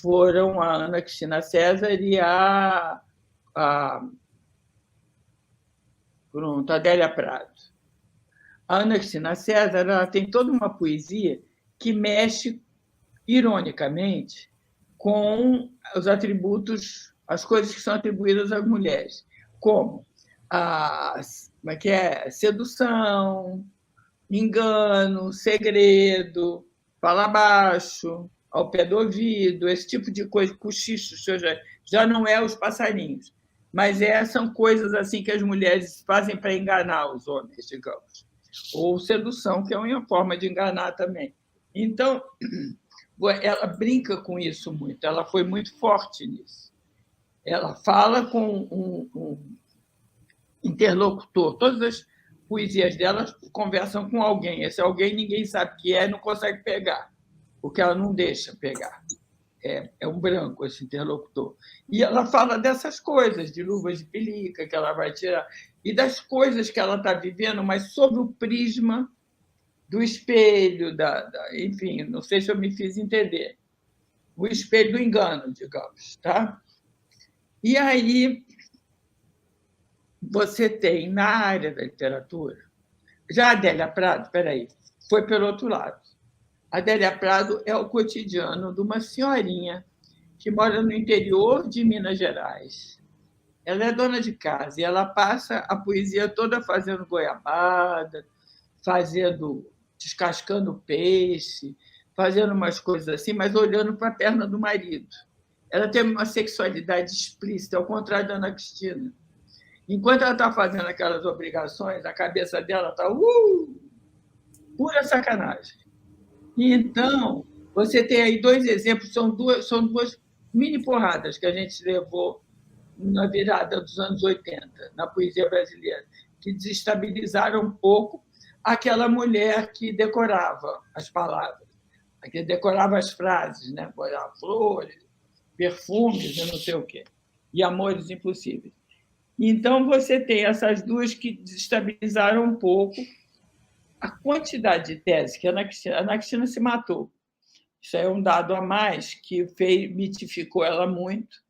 foram a Ana Cristina César e a Adélia Prado. A Ana Cristina César ela tem toda uma poesia que mexe, ironicamente, com os atributos, as coisas que são atribuídas às mulheres, como sedução, engano, segredo, fala baixo, ao pé do ouvido, esse tipo de coisa, cochicho, já não é os passarinhos, mas são coisas assim que as mulheres fazem para enganar os homens, digamos. ou sedução, que é uma forma de enganar também. Então, ela brinca com isso muito, ela foi muito forte nisso. Ela fala com um interlocutor, todas as poesias dela conversam com alguém, esse alguém ninguém sabe que é e não consegue pegar, porque ela não deixa pegar. É um branco esse interlocutor. E ela fala dessas coisas, de luvas de pelica que ela vai tirar, e das coisas que ela está vivendo, mas sob o prisma do espelho, enfim, não sei se eu me fiz entender, o espelho do engano, digamos. Tá? E aí você tem, na área da literatura, já a Adélia Prado, foi pelo outro lado. A Adélia Prado é o cotidiano de uma senhorinha que mora no interior de Minas Gerais. Ela é dona de casa e ela passa a poesia toda fazendo goiabada, descascando peixe, fazendo umas coisas assim, mas olhando para a perna do marido. Ela tem uma sexualidade explícita, ao contrário da Ana Cristina. Enquanto ela está fazendo aquelas obrigações, a cabeça dela está pura sacanagem. Então, você tem aí 2 exemplos, são duas mini porradas que a gente levou na virada dos anos 80, na poesia brasileira, que desestabilizaram um pouco aquela mulher que decorava as palavras, que decorava as frases, né? Flores, perfumes e não sei o quê, e amores impossíveis. Então, você tem essas duas que desestabilizaram um pouco a quantidade de teses que a Ana Cristina se matou. Isso é um dado a mais que mitificou ela muito.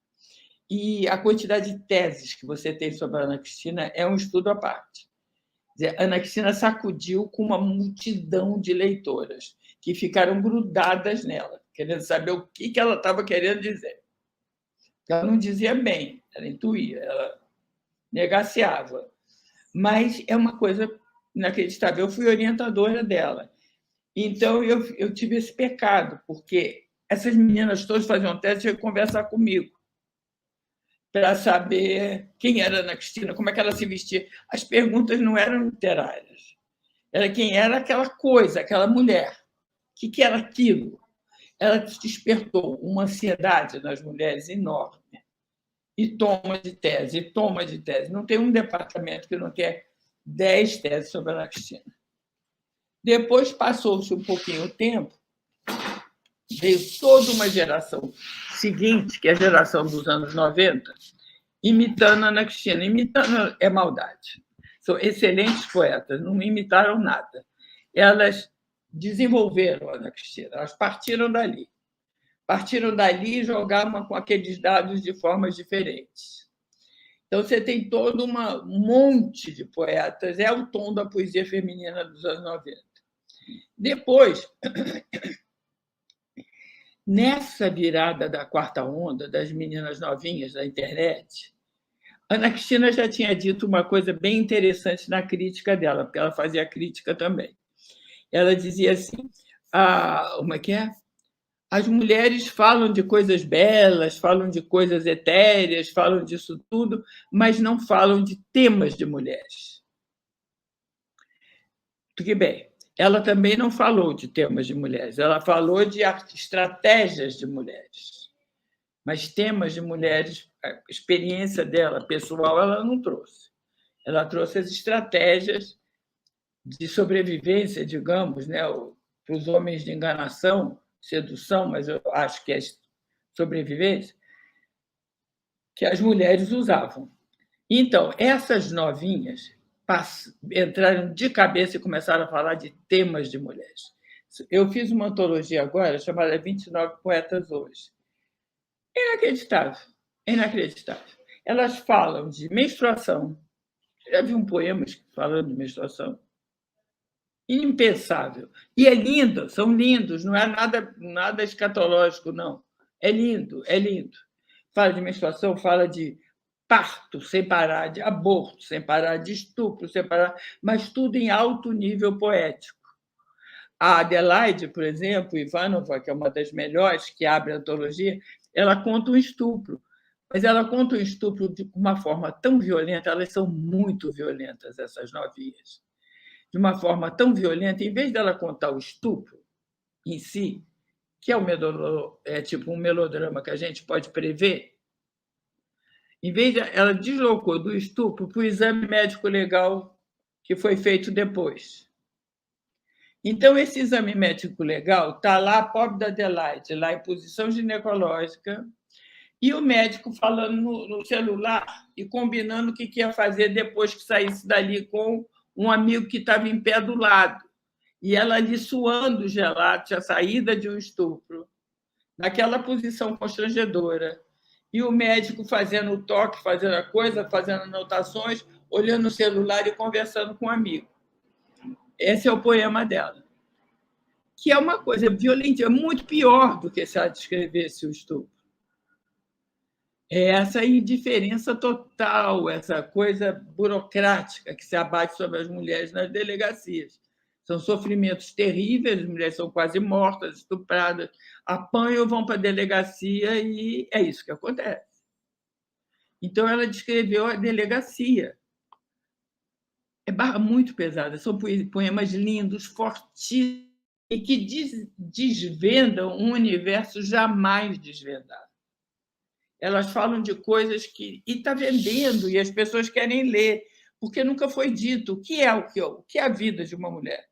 E a quantidade de teses que você tem sobre a Ana Cristina é um estudo à parte. A Ana Cristina sacudiu com uma multidão de leitoras que ficaram grudadas nela, querendo saber o que ela estava querendo dizer. Ela não dizia bem, ela intuía, ela negaciava. Mas é uma coisa inacreditável. Eu fui orientadora dela. Então, eu tive esse pecado, porque essas meninas todas faziam teste e conversar comigo para saber quem era a Ana Cristina, como é que ela se vestia. As perguntas não eram literárias. Era quem era aquela coisa, aquela mulher. O que era aquilo? Ela despertou uma ansiedade nas mulheres enorme. E toma de tese, e toma de tese. Não tem um departamento que não quer 10 teses sobre a Ana Cristina. Depois passou-se um pouquinho o tempo, veio toda uma geração seguinte, que é a geração dos anos 90, imitando a Ana Cristina. Imitando é maldade. São excelentes poetas, não imitaram nada. Elas desenvolveram a Ana Cristina, elas partiram dali. Partiram dali e jogavam com aqueles dados de formas diferentes. Então, você tem todo um monte de poetas, é o tom da poesia feminina dos anos 90. Depois, nessa virada da quarta onda, das meninas novinhas da internet, Ana Cristina já tinha dito uma coisa bem interessante na crítica dela, porque ela fazia crítica também. Ela dizia assim, como é que é? As mulheres falam de coisas belas, falam de coisas etéreas, falam disso tudo, mas não falam de temas de mulheres. Porque, bem, ela também não falou de temas de mulheres, ela falou de estratégias de mulheres. Mas temas de mulheres, a experiência dela, pessoal, ela não trouxe. Ela trouxe as estratégias de sobrevivência, digamos, né, para os homens de enganação, sedução, mas eu acho que é sobrevivência, que as mulheres usavam. Então, essas novinhas entraram de cabeça e começaram a falar de temas de mulheres. Eu fiz uma antologia agora chamada 29 Poetas Hoje. É inacreditável, é inacreditável. Elas falam de menstruação. Já vi um poema falando de menstruação? Impensável. E é lindo, são lindos, não é nada escatológico, não. É lindo, é lindo. Fala de menstruação, fala de parto sem parar, de aborto sem parar, de estupro sem parar, mas tudo em alto nível poético. A Adelaide, por exemplo, Ivanova, que é uma das melhores, que abre a antologia, ela conta um estupro, mas ela conta um estupro de uma forma tão violenta, elas são muito violentas, essas novinhas. de uma forma tão violenta, em vez dela contar o estupro em si, que é tipo um melodrama que a gente pode prever, em vez de ela deslocou do estupro para o exame médico legal que foi feito depois. Então, esse exame médico legal está lá, a pobre da Adelaide, lá em posição ginecológica, e o médico falando no celular e combinando o que ia fazer depois que saísse dali com um amigo que estava em pé do lado. E ela ali suando gelado, tinha saída de um estupro, naquela posição constrangedora. E o médico fazendo o toque, fazendo a coisa, fazendo anotações, olhando o celular e conversando com um amigo. Esse é o poema dela. Que é uma coisa violenta, é muito pior do que se ela descrevesse o estupro. É essa indiferença total, essa coisa burocrática que se abate sobre as mulheres nas delegacias. São sofrimentos terríveis, as mulheres são quase mortas, estupradas, apanham, vão para a delegacia e é isso que acontece. Então, ela descreveu a delegacia. É barra muito pesada, são poemas lindos, fortíssimos, e que desvendam um universo jamais desvendado. Elas falam de coisas que está vendendo e as pessoas querem ler, porque nunca foi dito o que é a vida de uma mulher.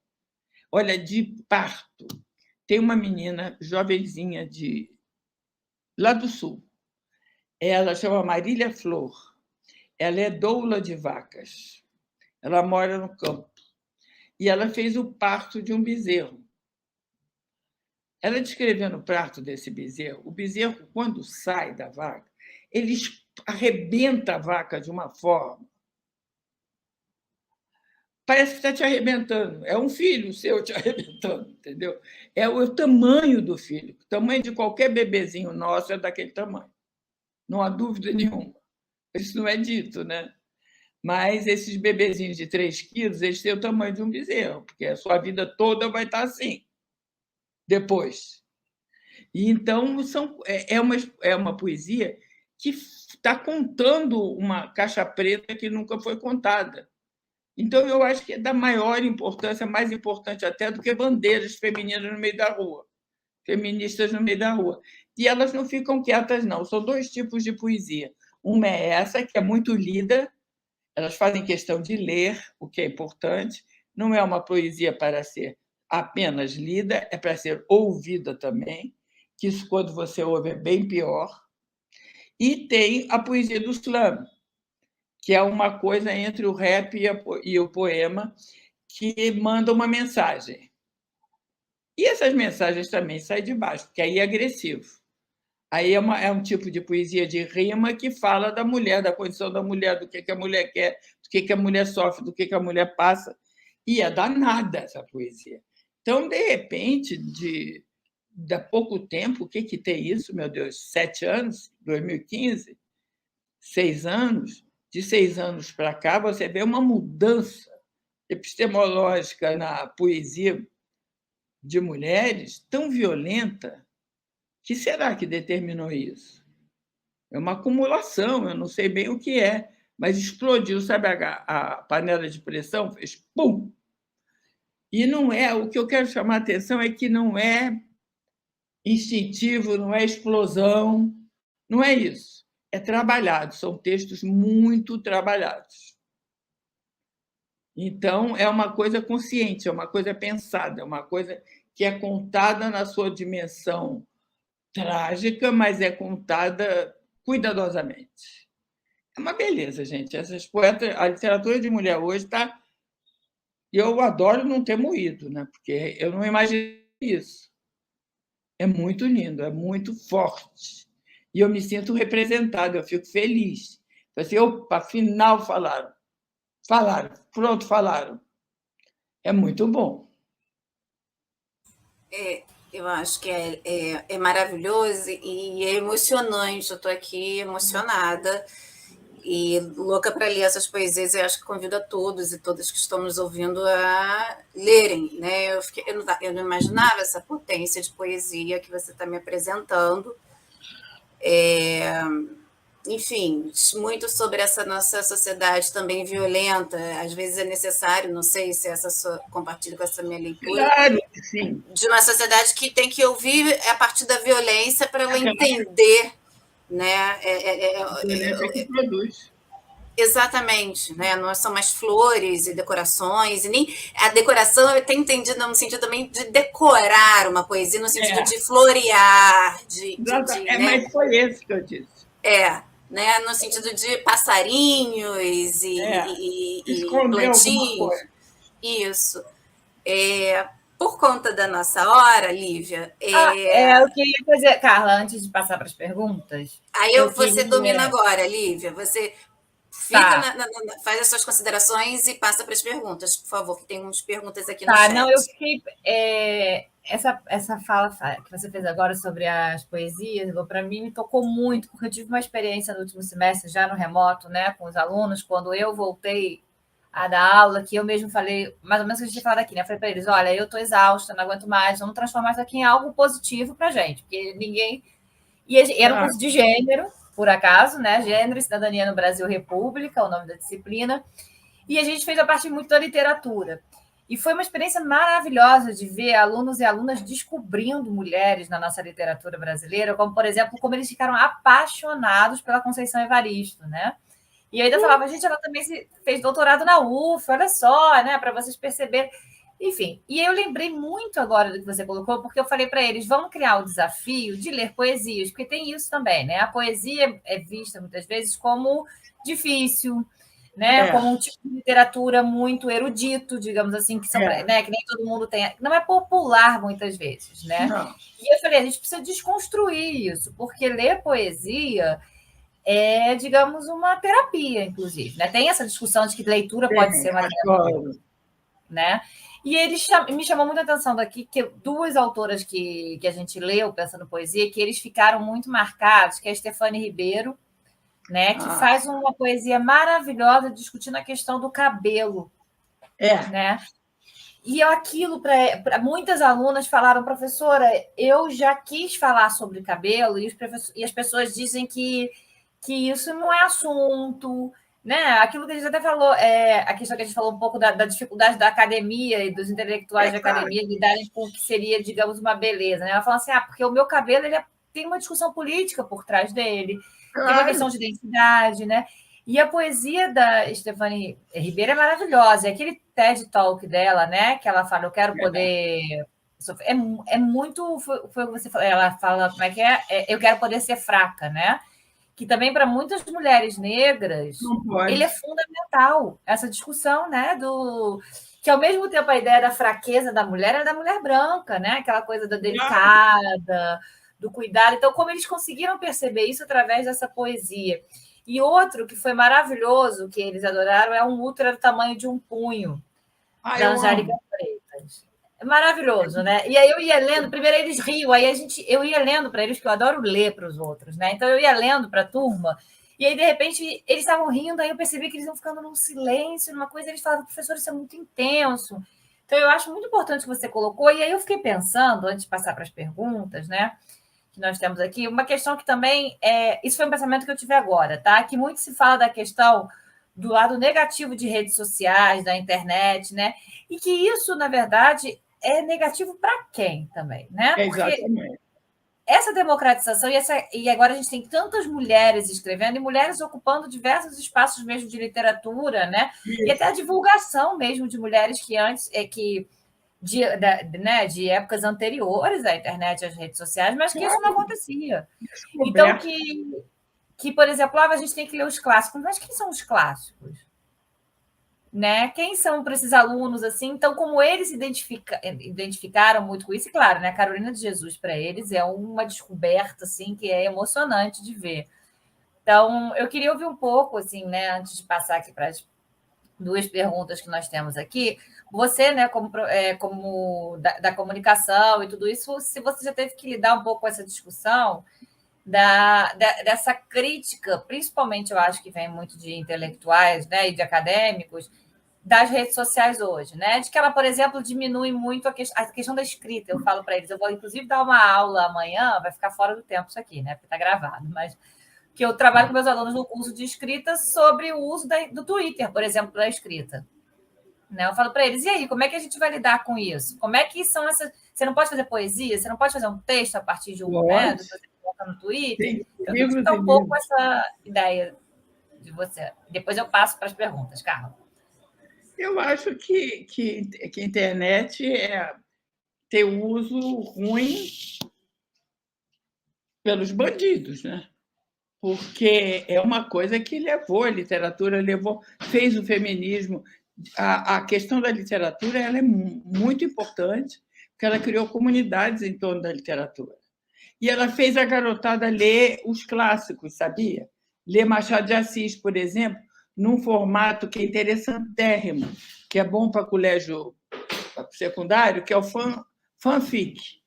Olha, de parto. Tem uma menina jovenzinha lá do Sul. Ela chama Marília Flor. Ela é doula de vacas. Ela mora no campo. E ela fez o parto de um bezerro. Ela descrevendo o parto desse bezerro, o bezerro, quando sai da vaca, ele arrebenta a vaca de uma forma. Parece que está te arrebentando. É um filho seu te arrebentando, entendeu? É o tamanho do filho. O tamanho de qualquer bebezinho nosso é daquele tamanho. Não há dúvida nenhuma. Isso não é dito, né? Mas esses bebezinhos de 3 quilos, eles têm o tamanho de um bezerro, porque a sua vida toda vai estar assim, depois. E então, é uma poesia que está contando uma caixa preta que nunca foi contada. Então, eu acho que é da maior importância, mais importante até do que bandeiras femininas no meio da rua, feministas no meio da rua. E elas não ficam quietas, não. São 2 tipos de poesia. Uma é essa, que é muito lida, elas fazem questão de ler, o que é importante. Não é uma poesia para ser apenas lida, é para ser ouvida também, que isso, quando você ouve, é bem pior. E tem a poesia do slam, que é uma coisa entre o rap e o poema, que manda uma mensagem. E essas mensagens também saem de baixo, porque aí é agressivo. Aí é um tipo de poesia de rima que fala da mulher, da condição da mulher, do que a mulher quer, do que a mulher sofre, do que a mulher passa. E é danada essa poesia. Então, de repente, de pouco tempo, o que tem isso, meu Deus? 7 anos, 2015, 6 anos, de 6 anos para cá, você vê uma mudança epistemológica na poesia de mulheres tão violenta. Que será que determinou isso? É uma acumulação, eu não sei bem o que é, mas explodiu, sabe a panela de pressão? Fez pum! E não é, o que eu quero chamar a atenção é que não é instintivo, não é explosão, não é isso. É trabalhado, são textos muito trabalhados. Então, é uma coisa consciente, é uma coisa pensada, é uma coisa que é contada na sua dimensão trágica, mas é contada cuidadosamente. É uma beleza, gente. Essas poetas, a literatura de mulher hoje está. Eu adoro não ter morrido, né? Porque eu não imaginei isso. É muito lindo, é muito forte. E eu me sinto representada, eu fico feliz. Assim, opa, afinal falaram. Falaram, pronto, falaram. É muito bom. Eu acho que é maravilhoso e é emocionante. Eu estou aqui emocionada e louca para ler essas poesias. Eu acho que convido a todos e todas que estão nos ouvindo a lerem. Né? Eu não imaginava essa potência de poesia que você está me apresentando. enfim, muito sobre essa nossa sociedade também violenta. Às vezes é necessário, não sei se compartilha com essa minha leitura, Claro que sim. de uma sociedade que tem que ouvir a partir da violência para ela entender, né? É que produz. Exatamente, né? Não são mais flores e decorações, e nem a decoração eu tenho entendido no sentido também de decorar uma poesia, no sentido de florear, É, né? mas foi esse que eu disse. Né? No sentido de passarinhos e plantinhos. Isso. Por conta da nossa hora, Lívia. Eu queria fazer, Carla, antes de passar para as perguntas. Aí você domina agora, Lívia. Você fica faz as suas considerações e passa para as perguntas, por favor, que tem umas perguntas aqui no chat. Não, eu fiquei. Essa fala que você fez agora sobre as poesias, para mim, me tocou muito, porque eu tive uma experiência no último semestre, já no remoto, né, com os alunos, quando eu voltei a dar aula, que eu mesmo falei, mais ou menos o que a gente tinha falado aqui, né? Eu falei para eles: olha, eu estou exausta, não aguento mais, vamos transformar isso aqui em algo positivo para a gente, porque ninguém. E era um curso de gênero, por acaso, né? Gênero e Cidadania no Brasil República, o nome da disciplina. E a gente fez a parte muito da literatura. E foi uma experiência maravilhosa de ver alunos e alunas descobrindo mulheres na nossa literatura brasileira, como, por exemplo, como eles ficaram apaixonados pela Conceição Evaristo, né? E eu ainda falava, gente, ela também fez doutorado na UF, olha só, né? Para vocês perceberem. Enfim, e eu lembrei muito agora do que você colocou, porque eu falei para eles, vamos criar o desafio de ler poesias, porque tem isso também, né? A poesia é vista muitas vezes como difícil, né? Como um tipo de literatura muito erudito, digamos assim, que né? Que nem todo mundo tem. Não é popular muitas vezes, né? Não. E eu falei, a gente precisa desconstruir isso, porque ler poesia é, digamos, uma terapia, inclusive, né? Tem essa discussão de que leitura pode ser uma terapia, né? E ele me chamou muita atenção daqui que duas autoras que a gente leu pensando poesia, que eles ficaram muito marcados, que é a Stefane Ribeiro, né, que faz uma poesia maravilhosa discutindo a questão do cabelo. Né? E aquilo, para muitas alunas falaram, professora, eu já quis falar sobre cabelo, e as pessoas dizem que isso não é assunto, né? Aquilo que a gente até falou, a questão que a gente falou um pouco da dificuldade da academia e dos intelectuais da academia lidarem com o que seria, digamos, uma beleza. Né? Ela fala assim, porque o meu cabelo tem uma discussão política por trás dele, tem uma questão de identidade, né? E a poesia da Stefane Ribeiro é maravilhosa. É aquele TED Talk dela, né? Que ela fala, eu quero poder... É muito... Foi o que você falou. Ela fala, como é que é? Eu quero poder ser fraca, né? Que também, para muitas mulheres negras, ele é fundamental, essa discussão, né? Que, ao mesmo tempo, a ideia da fraqueza da mulher é da mulher branca, né? Aquela coisa da delicada, do cuidado. Então, como eles conseguiram perceber isso através dessa poesia. E outro que foi maravilhoso, que eles adoraram, é um útero do tamanho de um punho, da Angélica Freitas. É maravilhoso, né? E aí eu ia lendo, primeiro eles riam, aí eu ia lendo para eles, que eu adoro ler para os outros, né? Então eu ia lendo para a turma, e aí, de repente, eles estavam rindo, aí eu percebi que eles iam ficando num silêncio, numa coisa, eles falavam, professor, isso é muito intenso. Então eu acho muito importante o que você colocou, e aí eu fiquei pensando, antes de passar para as perguntas, né? Que nós temos aqui, uma questão que também isso foi um pensamento que eu tive agora, tá? Que muito se fala da questão do lado negativo de redes sociais, da internet, né? E que isso, na verdade, é negativo para quem também, né? Porque exatamente. Essa democratização e agora a gente tem tantas mulheres escrevendo e mulheres ocupando diversos espaços mesmo de literatura, né? Isso. E até a divulgação mesmo de mulheres que antes de épocas anteriores à internet e às redes sociais, mas que isso não acontecia. Então, que, por exemplo, a gente tem que ler os clássicos. Mas quem são os clássicos? Né? Quem são para esses alunos? Assim? Então, como eles se identificaram muito com isso, e claro, né? A Carolina de Jesus, para eles, é uma descoberta assim, que é emocionante de ver. Então, eu queria ouvir um pouco, assim, né, antes de passar aqui para as duas perguntas que nós temos aqui. Você, né, como da comunicação e tudo isso, se você já teve que lidar um pouco com essa discussão dessa crítica, principalmente eu acho que vem muito de intelectuais, né, e de acadêmicos, das redes sociais hoje, né? De que ela, por exemplo, diminui muito a questão da escrita. Eu falo para eles, eu vou inclusive dar uma aula amanhã, vai ficar fora do tempo isso aqui, né? Porque está gravado, mas que eu trabalho com meus alunos no curso de escrita sobre o uso do Twitter, por exemplo, para a escrita. Né? Eu falo para eles, e aí, como é que a gente vai lidar com isso? Como é que são essas... Você não pode fazer poesia? Você não pode fazer um texto a partir de um, né, do que você coloca no Twitter? Eu queria escutar um pouco essa ideia de você. Depois eu passo para as perguntas, Carla. Eu acho que a internet tem um uso ruim pelos bandidos, né? Porque é uma coisa que levou a literatura, fez o feminismo. A questão da literatura ela é muito importante, porque ela criou comunidades em torno da literatura. E ela fez a garotada ler os clássicos, sabia? Ler Machado de Assis, por exemplo, num formato que é interessantérrimo, que é bom para colégio secundário, que é o fanfiction.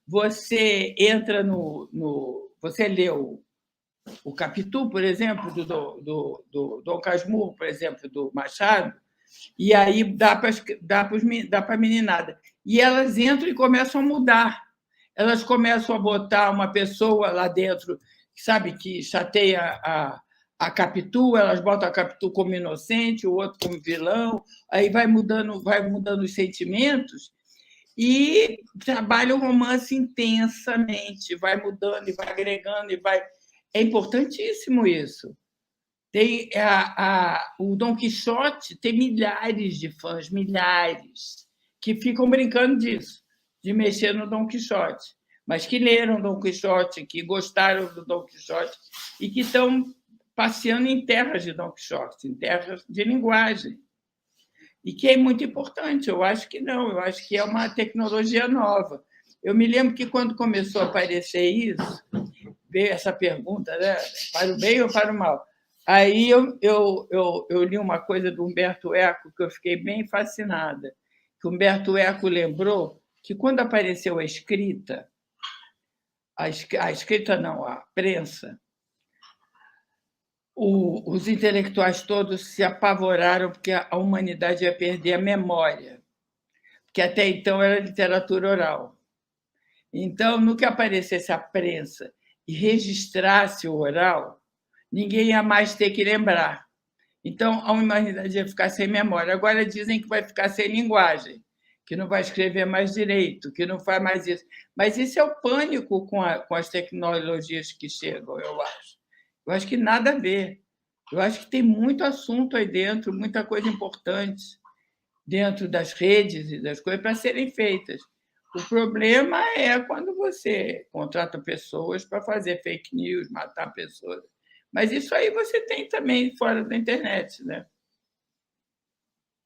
Você entra você lê o Capitu, por exemplo, do Dom Casmurro, por exemplo, do Machado, e aí dá para a meninada. E elas entram e começam a mudar. Elas começam a botar uma pessoa lá dentro, sabe, que chateia a Capitu, elas botam a Capitu como inocente, o outro como vilão, aí vai mudando os sentimentos e trabalha o romance intensamente, vai mudando e vai agregando e vai... É importantíssimo isso. Tem o Dom Quixote tem milhares de fãs, milhares, que ficam brincando disso, de mexer no Dom Quixote, mas que leram Dom Quixote, que gostaram do Dom Quixote e que estão passeando em terras de Dom Quixote, em terras de linguagem. E que é muito importante. Eu acho que não, eu acho que é uma tecnologia nova. Eu me lembro que, quando começou a aparecer isso, veio essa pergunta, né? Para o bem ou para o mal? Aí eu li uma coisa do Humberto Eco que eu fiquei bem fascinada. Que Humberto Eco lembrou que, quando apareceu a escrita não, a prensa, os intelectuais todos se apavoraram porque a humanidade ia perder a memória, porque até então era literatura oral. Então, no que aparecesse a prensa e registrasse o oral, ninguém ia mais ter que lembrar. Então, a humanidade ia ficar sem memória. Agora dizem que vai ficar sem linguagem, que não vai escrever mais direito, que não faz mais isso. Mas isso é o pânico com as tecnologias que chegam, eu acho. Eu acho que nada a ver. Eu acho que tem muito assunto aí dentro, muita coisa importante dentro das redes e das coisas para serem feitas. O problema é quando você contrata pessoas para fazer fake news, matar pessoas. Mas isso aí você tem também fora da internet, né?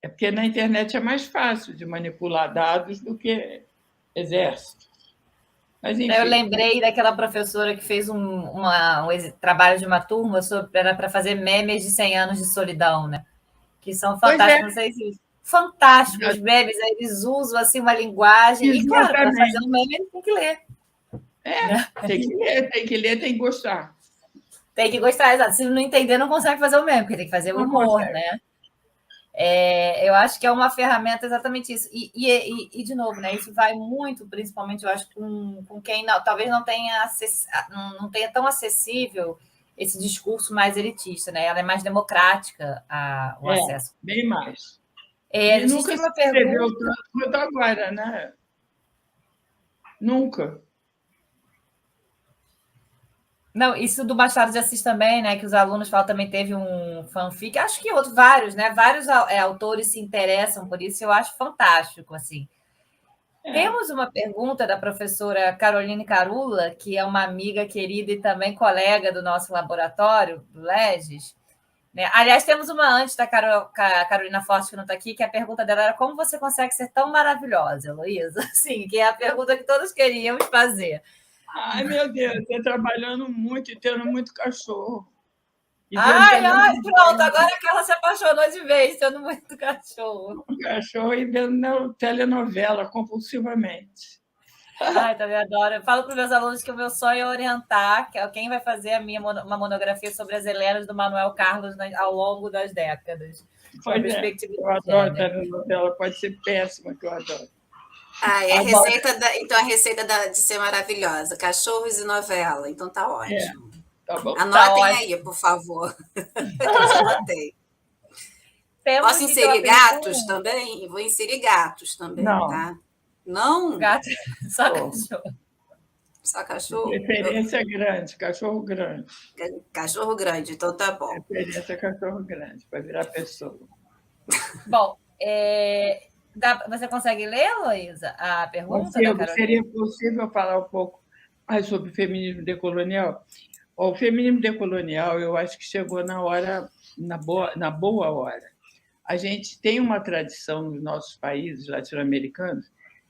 É porque na internet é mais fácil de manipular dados do que exército. Mas, enfim. Eu lembrei daquela professora que fez um trabalho de uma turma para fazer memes de 100 anos de solidão, né? Que são fantásticos. Não sei se... Fantásticos os memes, eles usam assim, uma linguagem. Exatamente. E, claro, para fazer um meme, tem que ler. Tem que ler, tem que gostar. Tem que gostar, exato. Se não entender, não consegue fazer o meme, porque tem que fazer o humor, né? Eu acho que é uma ferramenta exatamente isso. E de novo, né? Isso vai muito, principalmente, eu acho, com quem talvez não tenha tão acessível esse discurso mais elitista, né? Ela é mais democrática, o acesso. Bem mais. A gente tem uma pergunta... tanto quanto agora, né? Nunca. Não, isso do Machado de Assis também, né? Que os alunos falam, também teve um fanfic. Acho que vários, né? Vários autores se interessam por isso. Eu acho fantástico, assim. Temos uma pergunta da professora Caroline Carula, que é uma amiga querida e também colega do nosso laboratório, do LEGES. Né? Aliás, temos uma antes da Carolina Forte, que não está aqui, que a pergunta dela era: como você consegue ser tão maravilhosa, Heloísa? Sim, que é a pergunta que todos queríamos fazer. Ai, meu Deus, estou trabalhando muito e tendo muito cachorro. Pronto, agora que ela se apaixonou de vez, tendo muito cachorro. Cachorro e vendo telenovela compulsivamente. Também adoro. Eu falo para os meus alunos que o meu sonho é orientar quem vai fazer uma monografia sobre as Helenas do Manuel Carlos ao longo das décadas. Eu adoro telenovela, pode ser péssima, que eu adoro. A receita de ser maravilhosa, cachorros e novela, então tá ótimo. Tá bom? Anotem aí, por favor. Eu já anotei. Posso inserir gatos também? Vou inserir gatos também, Não. tá? Não? Gato, só cachorro. Só cachorro? Preferência grande, cachorro grande. Cachorro grande, então tá bom. Preferência cachorro grande, para virar pessoa. Bom, você consegue ler, Luísa, a pergunta da Carolina? Seria possível falar um pouco mais sobre o feminismo decolonial? O feminismo decolonial, eu acho que chegou na hora, na boa hora. A gente tem uma tradição nos nossos países latino-americanos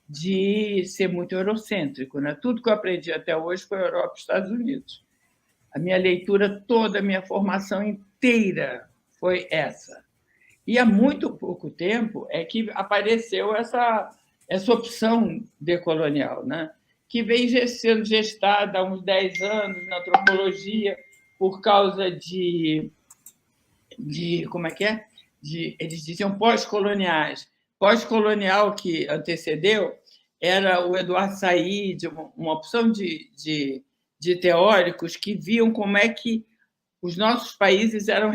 de ser muito eurocêntrico, né? Tudo que eu aprendi até hoje foi Europa e Estados Unidos. A minha leitura toda, a minha formação inteira foi essa. E há muito pouco tempo é que apareceu essa opção decolonial, né? Que vem sendo gestada há uns 10 anos na antropologia por causa de como é que é? Eles diziam pós-coloniais. Pós-colonial que antecedeu era o Eduardo Said, uma opção de teóricos que viam como é que os nossos países eram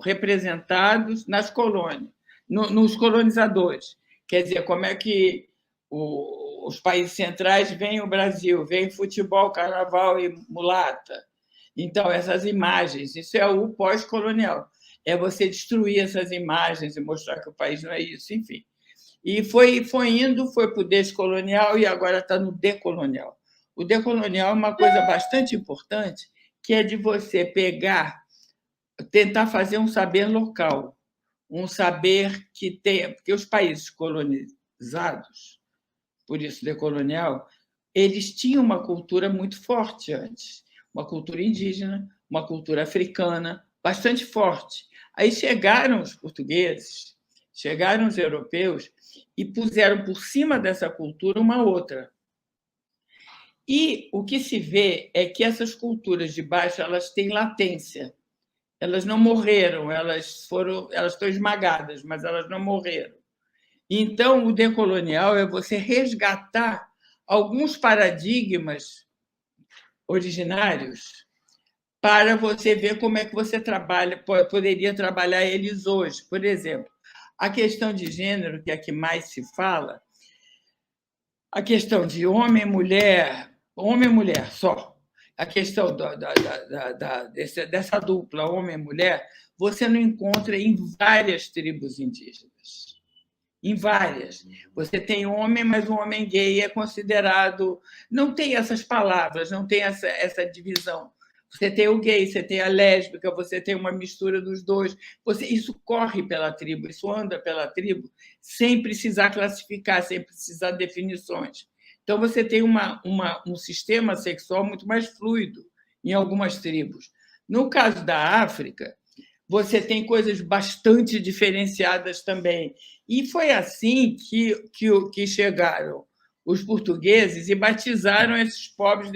representados nas colônias, nos colonizadores. Quer dizer, como é que os países centrais veem o Brasil, veem futebol, carnaval e mulata. Então, essas imagens, isso é o pós-colonial. É você destruir essas imagens e mostrar que o país não é isso, enfim. E foi indo, foi para o descolonial e agora está no decolonial. O decolonial é uma coisa bastante importante, que é de você tentar fazer um saber local, um saber que tenha... Porque os países colonizados, por isso decolonial, eles tinham uma cultura muito forte antes, uma cultura indígena, uma cultura africana, bastante forte. Aí chegaram os portugueses, chegaram os europeus e puseram por cima dessa cultura uma outra. E o que se vê é que essas culturas de baixo elas têm latência. Elas não morreram, elas estão esmagadas, mas elas não morreram. Então, o decolonial é você resgatar alguns paradigmas originários para você ver como é que você poderia trabalhar eles hoje. Por exemplo, a questão de gênero, que é a que mais se fala, a questão de homem e mulher só, a questão dessa dupla homem e mulher, você não encontra em várias tribos indígenas. Em várias. Você tem homem, mas o homem gay é considerado... Não tem essas palavras, não tem essa divisão. Você tem o gay, você tem a lésbica, você tem uma mistura dos dois. Isso corre pela tribo, isso anda pela tribo, sem precisar classificar, sem precisar de definições. Então, você tem um sistema sexual muito mais fluido em algumas tribos. No caso da África, você tem coisas bastante diferenciadas também. E foi assim que chegaram os portugueses e batizaram esses povos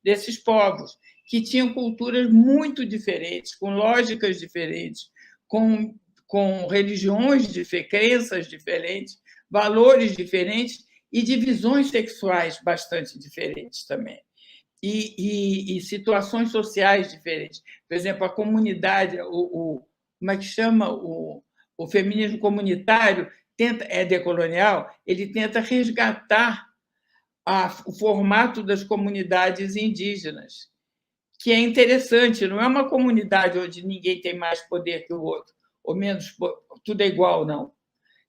desses povos, que tinham culturas muito diferentes, com lógicas diferentes, com religiões diferentes, crenças diferentes, valores diferentes e divisões sexuais bastante diferentes também. E situações sociais diferentes. Por exemplo, a comunidade, como é que chama? O feminismo comunitário é decolonial, ele tenta resgatar o formato das comunidades indígenas, que é interessante, não é uma comunidade onde ninguém tem mais poder que o outro, ou menos, tudo é igual, não.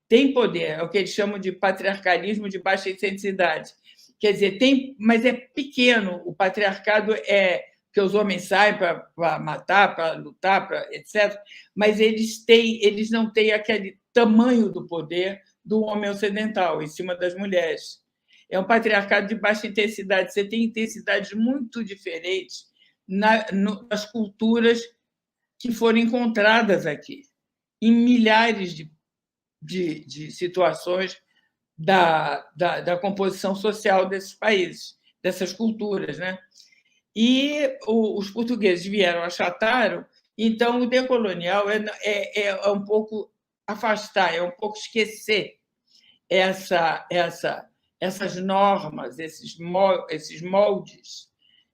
Tem poder, é o que eles chamam de patriarcalismo de baixa intensidade. Quer dizer, mas é pequeno. O patriarcado é que os homens saem para matar, para lutar, etc. Mas eles não têm aquele tamanho do poder do homem ocidental em cima das mulheres. É um patriarcado de baixa intensidade. Você tem intensidades muito diferentes nas culturas que foram encontradas aqui, em milhares de situações da composição social desses países, dessas culturas, né? E os portugueses vieram, achataram, então o decolonial é um pouco afastar, é um pouco esquecer essas normas, esses moldes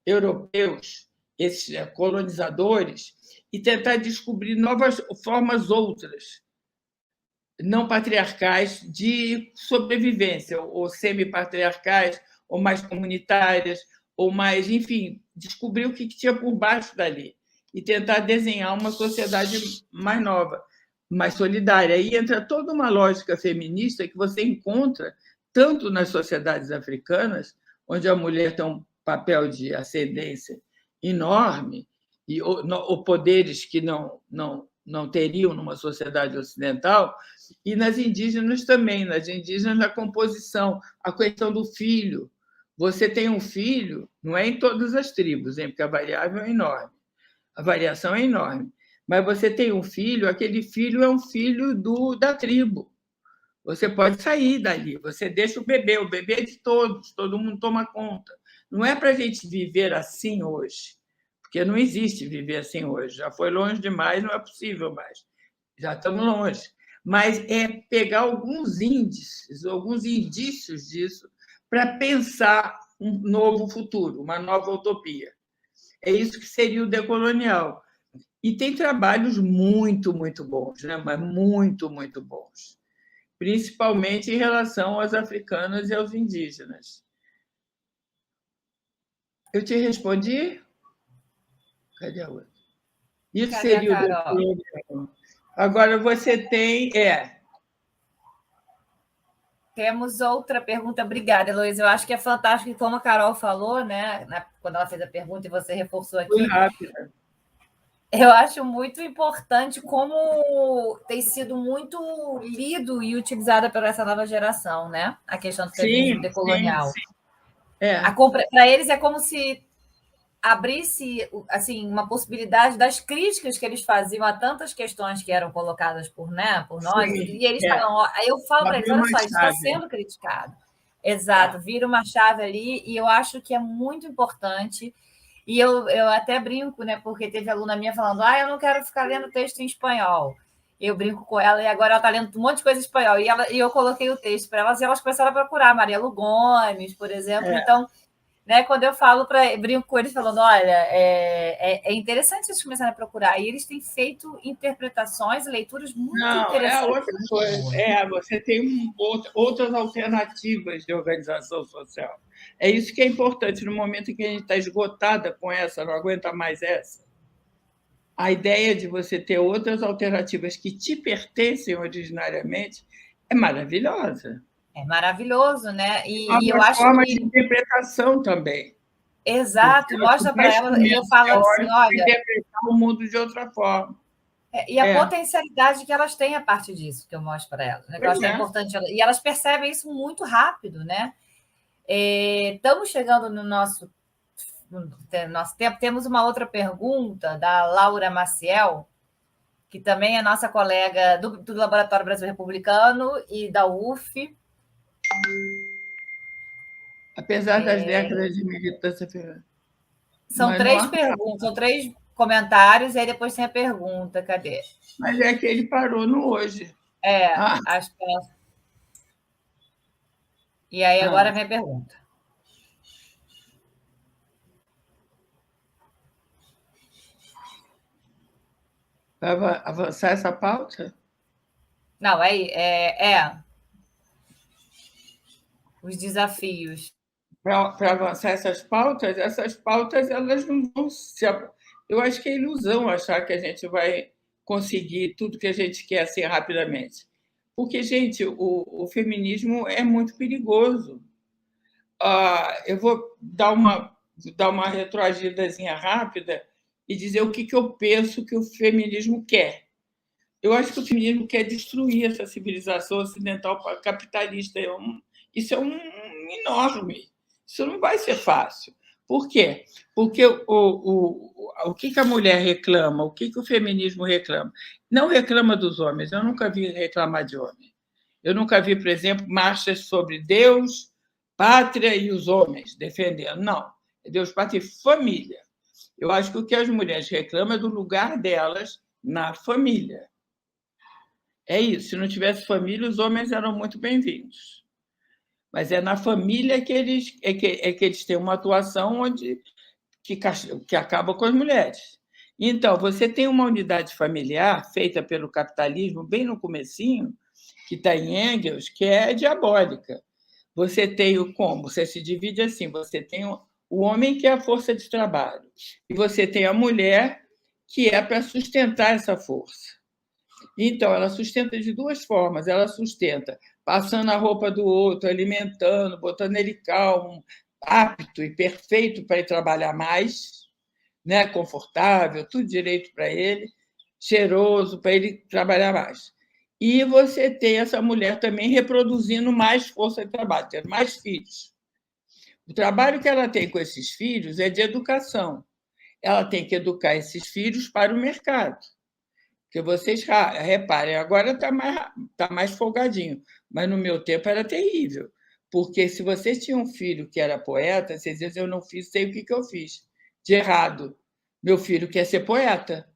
europeus, esses colonizadores, e tentar descobrir novas formas outras, não patriarcais, de sobrevivência, ou semi-patriarcais, ou mais comunitárias, ou mais, enfim, descobrir o que tinha por baixo dali e tentar desenhar uma sociedade mais nova, mais solidária. Aí entra toda uma lógica feminista que você encontra tanto nas sociedades africanas, onde a mulher tem um papel de ascendência enorme, ou poderes que não teriam numa sociedade ocidental, e nas indígenas também. Nas indígenas, na composição, a questão do filho. Você tem um filho, não é em todas as tribos, hein, porque a variável é enorme, a variação é enorme, mas você tem um filho, aquele filho é um filho da tribo. Você pode sair dali, você deixa o bebê é de todos, todo mundo toma conta. Não é para a gente viver assim hoje, porque não existe viver assim hoje. Já foi longe demais, não é possível mais. Já estamos longe. Mas é pegar alguns índices, alguns indícios disso, para pensar um novo futuro, uma nova utopia. É isso que seria o decolonial. E tem trabalhos muito, muito bons, né? Mas muito, muito bons, principalmente em relação aos africanos e aos indígenas. Eu te respondi? Cadê a outra? Isso Cadê seria a Carol? o decolonial. Agora você tem... Temos outra pergunta. Obrigada, Heloísa. Eu acho que é fantástico, que como a Carol falou, né, quando ela fez a pergunta e você reforçou aqui. Foi rápida. Eu acho muito importante como tem sido muito lido e utilizada pela essa nova geração, né? A questão do feminismo decolonial. Para eles é como se abrisse assim uma possibilidade das críticas que eles faziam a tantas questões que eram colocadas por nós, e eles falam, aí eu falo para eles, olha só, isso está sendo criticado. Exato, vira uma chave ali, e eu acho que é muito importante. E eu até brinco, né? Porque teve aluna minha falando, eu não quero ficar lendo texto em espanhol. Eu brinco com ela, e agora ela está lendo um monte de coisa em espanhol. E eu coloquei o texto para elas, e elas começaram a procurar Marielu Gomes, por exemplo. Então, né, quando eu falo brinco com eles falando, olha, é interessante eles começarem a procurar. E eles têm feito interpretações e leituras muito interessantes. É outra coisa. Você tem outras alternativas de organização social. É isso que é importante no momento em que a gente está esgotada com essa, não aguenta mais essa. A ideia de você ter outras alternativas que te pertencem originariamente é maravilhosa. É maravilhoso, né? E eu acho forma de interpretação também. Exato, mostra para ela, e eu falo assim, olha... interpretar o mundo de outra forma. E a potencialidade que elas têm a partir disso, que eu mostro para elas. Né? Que eu acho que é importante. E elas percebem isso muito rápido, né? Estamos chegando no nosso tempo. Temos uma outra pergunta da Laura Maciel, que também é nossa colega do Laboratório Brasil Republicano e da UF. Apesar das décadas de militância... São três perguntas, são 3 comentários, e aí depois tem a pergunta. Cadê? Mas é que ele parou no hoje. Acho que ela... E aí agora vem a pergunta. Vai avançar essa pauta? Não, os desafios. Para avançar essas pautas elas não vão se... Eu acho que é ilusão achar que a gente vai conseguir tudo que a gente quer assim rapidamente. Porque, gente, o feminismo é muito perigoso. Eu vou dar uma retroagidazinha rápida e dizer o que eu penso que o feminismo quer. Eu acho que o feminismo quer destruir essa civilização ocidental capitalista. Isso é enorme. Isso não vai ser fácil. Por quê? Porque o que a mulher reclama, o que o feminismo reclama? Não reclama dos homens. Eu nunca vi reclamar de homem. Eu nunca vi, por exemplo, marchas sobre Deus, pátria e os homens defendendo. Não. É Deus, pátria e família. Eu acho que o que as mulheres reclamam é do lugar delas na família. É isso. Se não tivesse família, os homens eram muito bem-vindos. Mas é na família que eles têm uma atuação que acaba com as mulheres. Então, você tem uma unidade familiar feita pelo capitalismo, bem no comecinho, que está em Engels, que é diabólica. Você tem o como? Você se divide assim, você tem o homem, que é a força de trabalho, e você tem a mulher, que é para sustentar essa força. Então, ela sustenta de duas formas. Ela sustenta passando a roupa do outro, alimentando, botando ele calmo, apto e perfeito para ir trabalhar mais, né? Confortável, tudo direito para ele, cheiroso para ele trabalhar mais. E você tem essa mulher também reproduzindo mais força de trabalho, tendo mais filhos. O trabalho que ela tem com esses filhos é de educação. Ela tem que educar esses filhos para o mercado. Porque vocês reparem, agora tá mais folgadinho, mas no meu tempo era terrível. Porque se vocês tinham um filho que era poeta, vocês diziam, eu não fiz, sei o que eu fiz de errado. Meu filho quer ser poeta.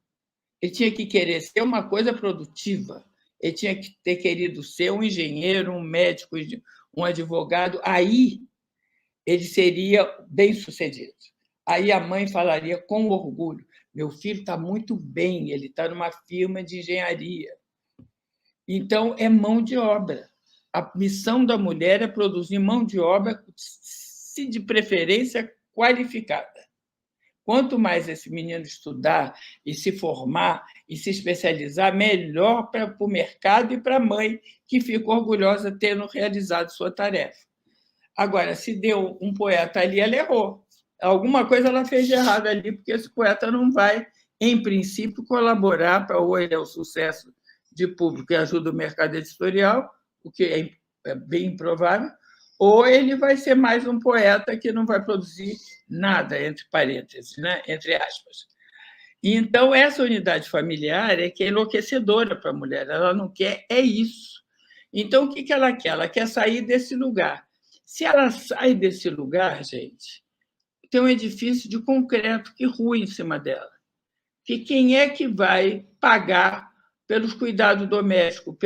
Ele tinha que querer ser uma coisa produtiva. Ele tinha que ter querido ser um engenheiro, um médico, um advogado. Aí ele seria bem-sucedido. Aí a mãe falaria com orgulho, meu filho está muito bem, ele está numa firma de engenharia. Então, é mão de obra. A missão da mulher é produzir mão de obra, se de preferência qualificada. Quanto mais esse menino estudar e se formar e se especializar, melhor para o mercado e para a mãe, que fica orgulhosa tendo realizado sua tarefa. Agora, se deu um poeta ali, ela errou. Alguma coisa ela fez de errado ali, porque esse poeta não vai, em princípio, colaborar para ou ele é o sucesso de público e ajuda o mercado editorial, o que é bem improvável, ou ele vai ser mais um poeta que não vai produzir nada, entre parênteses, né? Entre aspas. Então, essa unidade familiar é que é enlouquecedora para a mulher, ela não quer, é isso. Então, o que ela quer? Ela quer sair desse lugar. Se ela sai desse lugar, gente, tem um edifício de concreto que rua em cima dela. Que quem é que vai pagar pelos cuidados domésticos,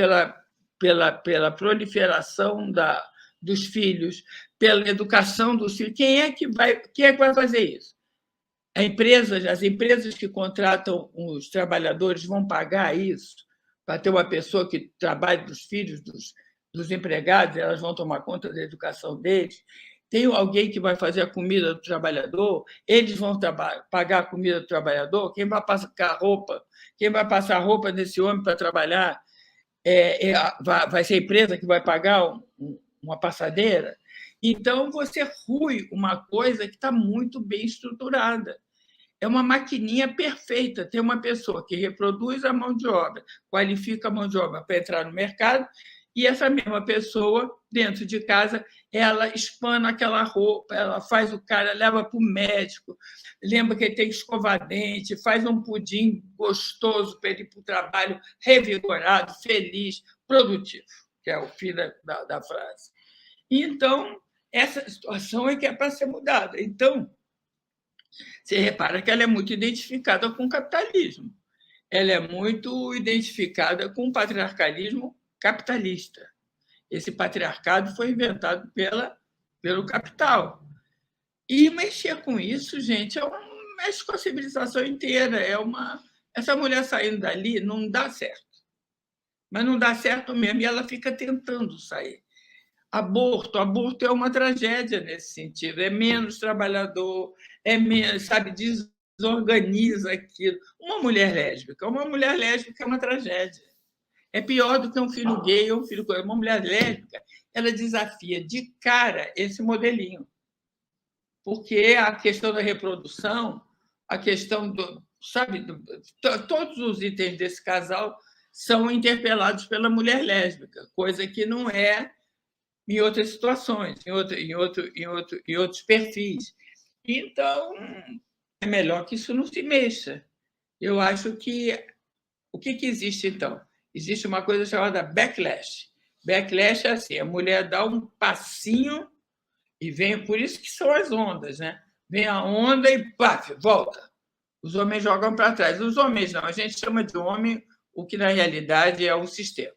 pela proliferação dos filhos, pela educação dos filhos? Quem é que vai fazer isso? As empresas que contratam os trabalhadores vão pagar isso para ter uma pessoa que trabalhe dos filhos dos empregados, elas vão tomar conta da educação deles. Tem alguém que vai fazer a comida do trabalhador, eles vão pagar a comida do trabalhador, quem vai passar roupa nesse homem para trabalhar vai ser a empresa que vai pagar uma passadeira. Então, você rui uma coisa que está muito bem estruturada. É uma maquininha perfeita. Tem uma pessoa que reproduz a mão de obra, qualifica a mão de obra para entrar no mercado, e essa mesma pessoa, dentro de casa, ela espana aquela roupa, ela faz o cara, leva para o médico, lembra que ele tem que escovar dente, faz um pudim gostoso para ele ir para o trabalho, revigorado, feliz, produtivo, que é o fim da frase. Então, essa situação é que é para ser mudada. Então, você repara que ela é muito identificada com o capitalismo. Ela é muito identificada com o patriarcalismo capitalista. Esse patriarcado foi inventado pelo capital. E mexer com isso, gente, mexe com a civilização inteira. Essa mulher saindo dali não dá certo. Mas não dá certo mesmo, e ela fica tentando sair. Aborto é uma tragédia nesse sentido. É menos trabalhador, é menos, sabe, desorganiza aquilo. Uma mulher lésbica é uma tragédia. É pior do que um filho gay ou um filho... Uma mulher lésbica, ela desafia de cara esse modelinho. Porque a questão da reprodução, a questão todos os itens desse casal são interpelados pela mulher lésbica, coisa que não é em outras situações, em outros perfis. Então, é melhor que isso não se mexa. Eu acho que... O que existe, então? Existe uma coisa chamada backlash. Backlash é assim, a mulher dá um passinho e vem... Por isso que são as ondas, né? Vem a onda e, paf, volta. Os homens jogam para trás. Os homens não, a gente chama de homem o que, na realidade, é o sistema.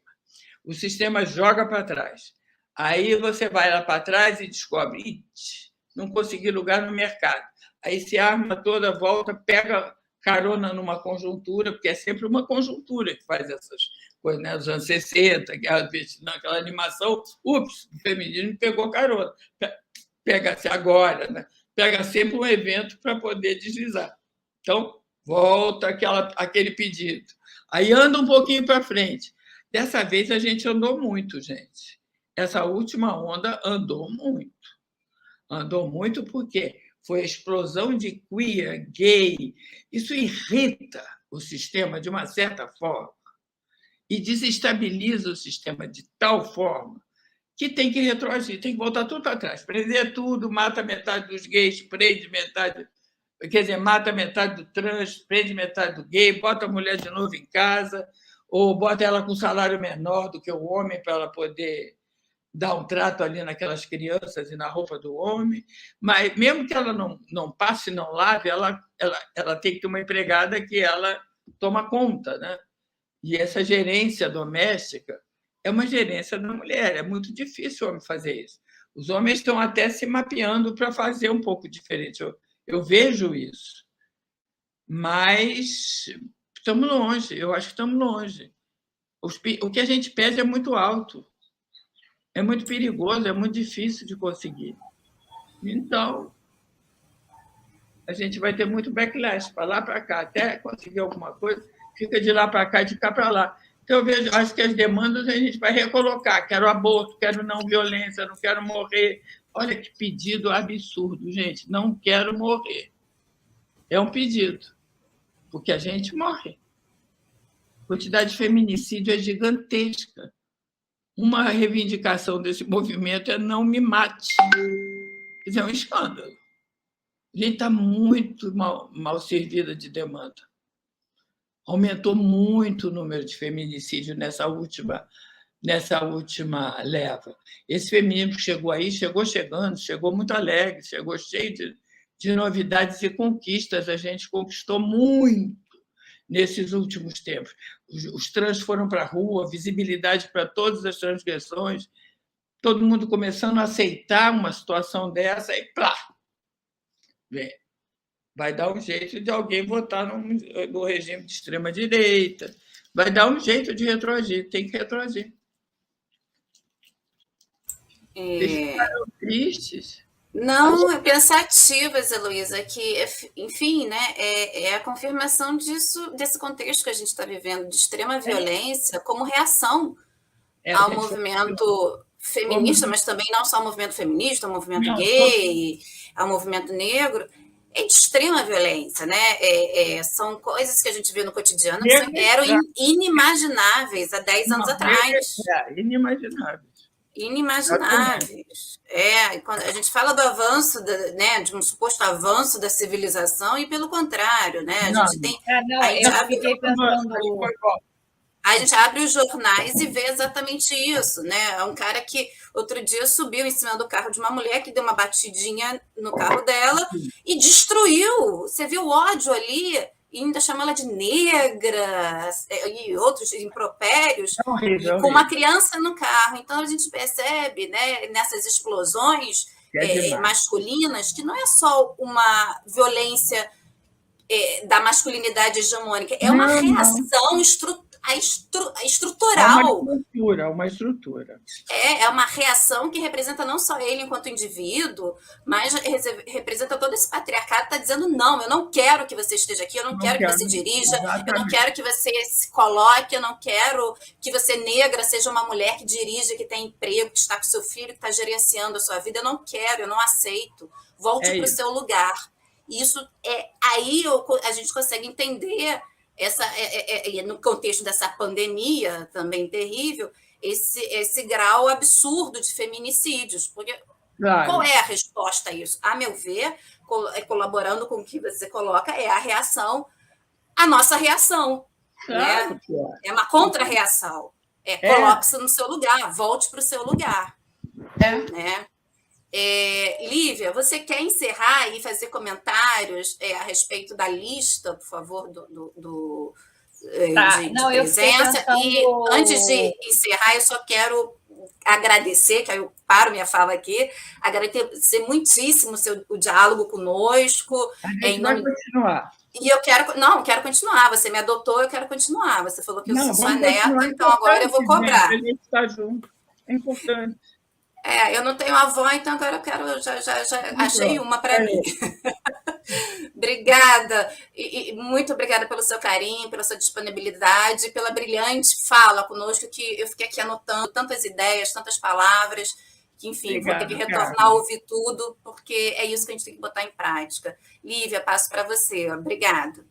O sistema joga para trás. Aí você vai lá para trás e descobre, não consegui lugar no mercado. aí se arma toda, volta, pega carona numa conjuntura, porque é sempre uma conjuntura que faz essas coisas, né? Os anos 60, naquela animação, ups, o feminismo pegou carona. Pega-se agora, né? Pega sempre um evento para poder deslizar. Então, volta aquele pedido. Aí anda um pouquinho para frente. Dessa vez a gente andou muito, gente. Essa última onda andou muito. Andou muito porque foi a explosão de queer, gay. Isso irrita o sistema de uma certa forma e desestabiliza o sistema de tal forma que tem que retroagir, tem que voltar tudo para trás, prender tudo, mata metade dos gays, prende metade, quer dizer, mata metade do trans, prende metade do gay, bota a mulher de novo em casa, ou bota ela com salário menor do que o homem para ela poder dar um trato ali naquelas crianças e na roupa do homem, mas mesmo que ela não passe, não lave, ela tem que ter uma empregada que ela toma conta, né? E essa gerência doméstica é uma gerência da mulher, é muito difícil o homem fazer isso. Os homens estão até se mapeando para fazer um pouco diferente. Eu vejo isso, mas estamos longe, eu acho que estamos longe. O que a gente pede é muito alto, é muito perigoso, é muito difícil de conseguir. Então, a gente vai ter muito backlash para lá para cá, até conseguir alguma coisa, fica de lá para cá e de cá para lá. Então, eu acho que as demandas a gente vai recolocar. Quero aborto, quero não violência, não quero morrer. Olha que pedido absurdo, gente. Não quero morrer. É um pedido, porque a gente morre. A quantidade de feminicídio é gigantesca. Uma reivindicação desse movimento é não me mate. Isso é um escândalo. A gente está muito mal servida de demanda. Aumentou muito o número de feminicídio nessa última leva. Esse feminismo que chegou aí, chegou muito alegre, chegou cheio de novidades e conquistas. A gente conquistou muito nesses últimos tempos. Os trans foram para a rua, visibilidade para todas as transgressões, todo mundo começando a aceitar uma situação dessa e plá! Vem. Vai dar um jeito de alguém votar no regime de extrema-direita, vai dar um jeito de retroagir, tem que retroagir. Eles ficaram tristes. Não, é pensativas, Heloísa, que, enfim, né, é a confirmação desse contexto que a gente está vivendo, de extrema violência, como reação ao movimento feminista, mas também não só ao movimento feminista, ao movimento gay, ao movimento negro, é de extrema violência, né? São coisas que a gente vê no cotidiano que eram inimagináveis há 10 anos atrás. Inimagináveis. Quando a gente fala do avanço, né, de um suposto avanço da civilização, e pelo contrário, né? A gente abre os jornais e vê exatamente isso, né? É um cara que outro dia subiu em cima do carro de uma mulher que deu uma batidinha no carro dela e destruiu. Você viu o ódio ali e ainda chama ela de negra e outros impropérios, com uma criança no carro. Então a gente percebe, né, nessas explosões masculinas que não é só uma violência da masculinidade hegemônica, é uma reação estrutural. Uma estrutura. É uma reação que representa não só ele enquanto indivíduo, mas representa todo esse patriarcado que está dizendo: não, eu não quero que você esteja aqui, eu não quero que você dirija, exatamente. Eu não quero que você se coloque, eu não quero que você, negra, seja uma mulher que dirige, que tem emprego, que está com seu filho, que está gerenciando a sua vida. Eu não quero, eu não aceito. Volte para o seu lugar. Isso aí a gente consegue entender no contexto dessa pandemia também terrível, esse grau absurdo de feminicídios. Porque qual é a resposta a isso? A meu ver, colaborando com o que você coloca, é a reação, a nossa reação. Né? É uma contra-reação. Coloque-se no seu lugar, volte para o seu lugar. Né? Lívia, você quer encerrar e fazer comentários a respeito da lista, por favor, de presença? E antes de encerrar, eu só quero agradecer, que aí eu paro minha fala aqui, agradecer muitíssimo o diálogo conosco. A gente vai continuar. E eu quero continuar. Você me adotou, eu quero continuar. Você falou que eu sou sua neta, então agora eu vou cobrar. A gente está junto. É importante. Eu não tenho avó, então agora eu quero. Já achei uma para mim. Obrigada. E muito obrigada pelo seu carinho, pela sua disponibilidade, pela brilhante fala conosco, que eu fiquei aqui anotando tantas ideias, tantas palavras, que, enfim, vou ter que retornar a ouvir tudo, porque é isso que a gente tem que botar em prática. Lívia, passo para você. Obrigada.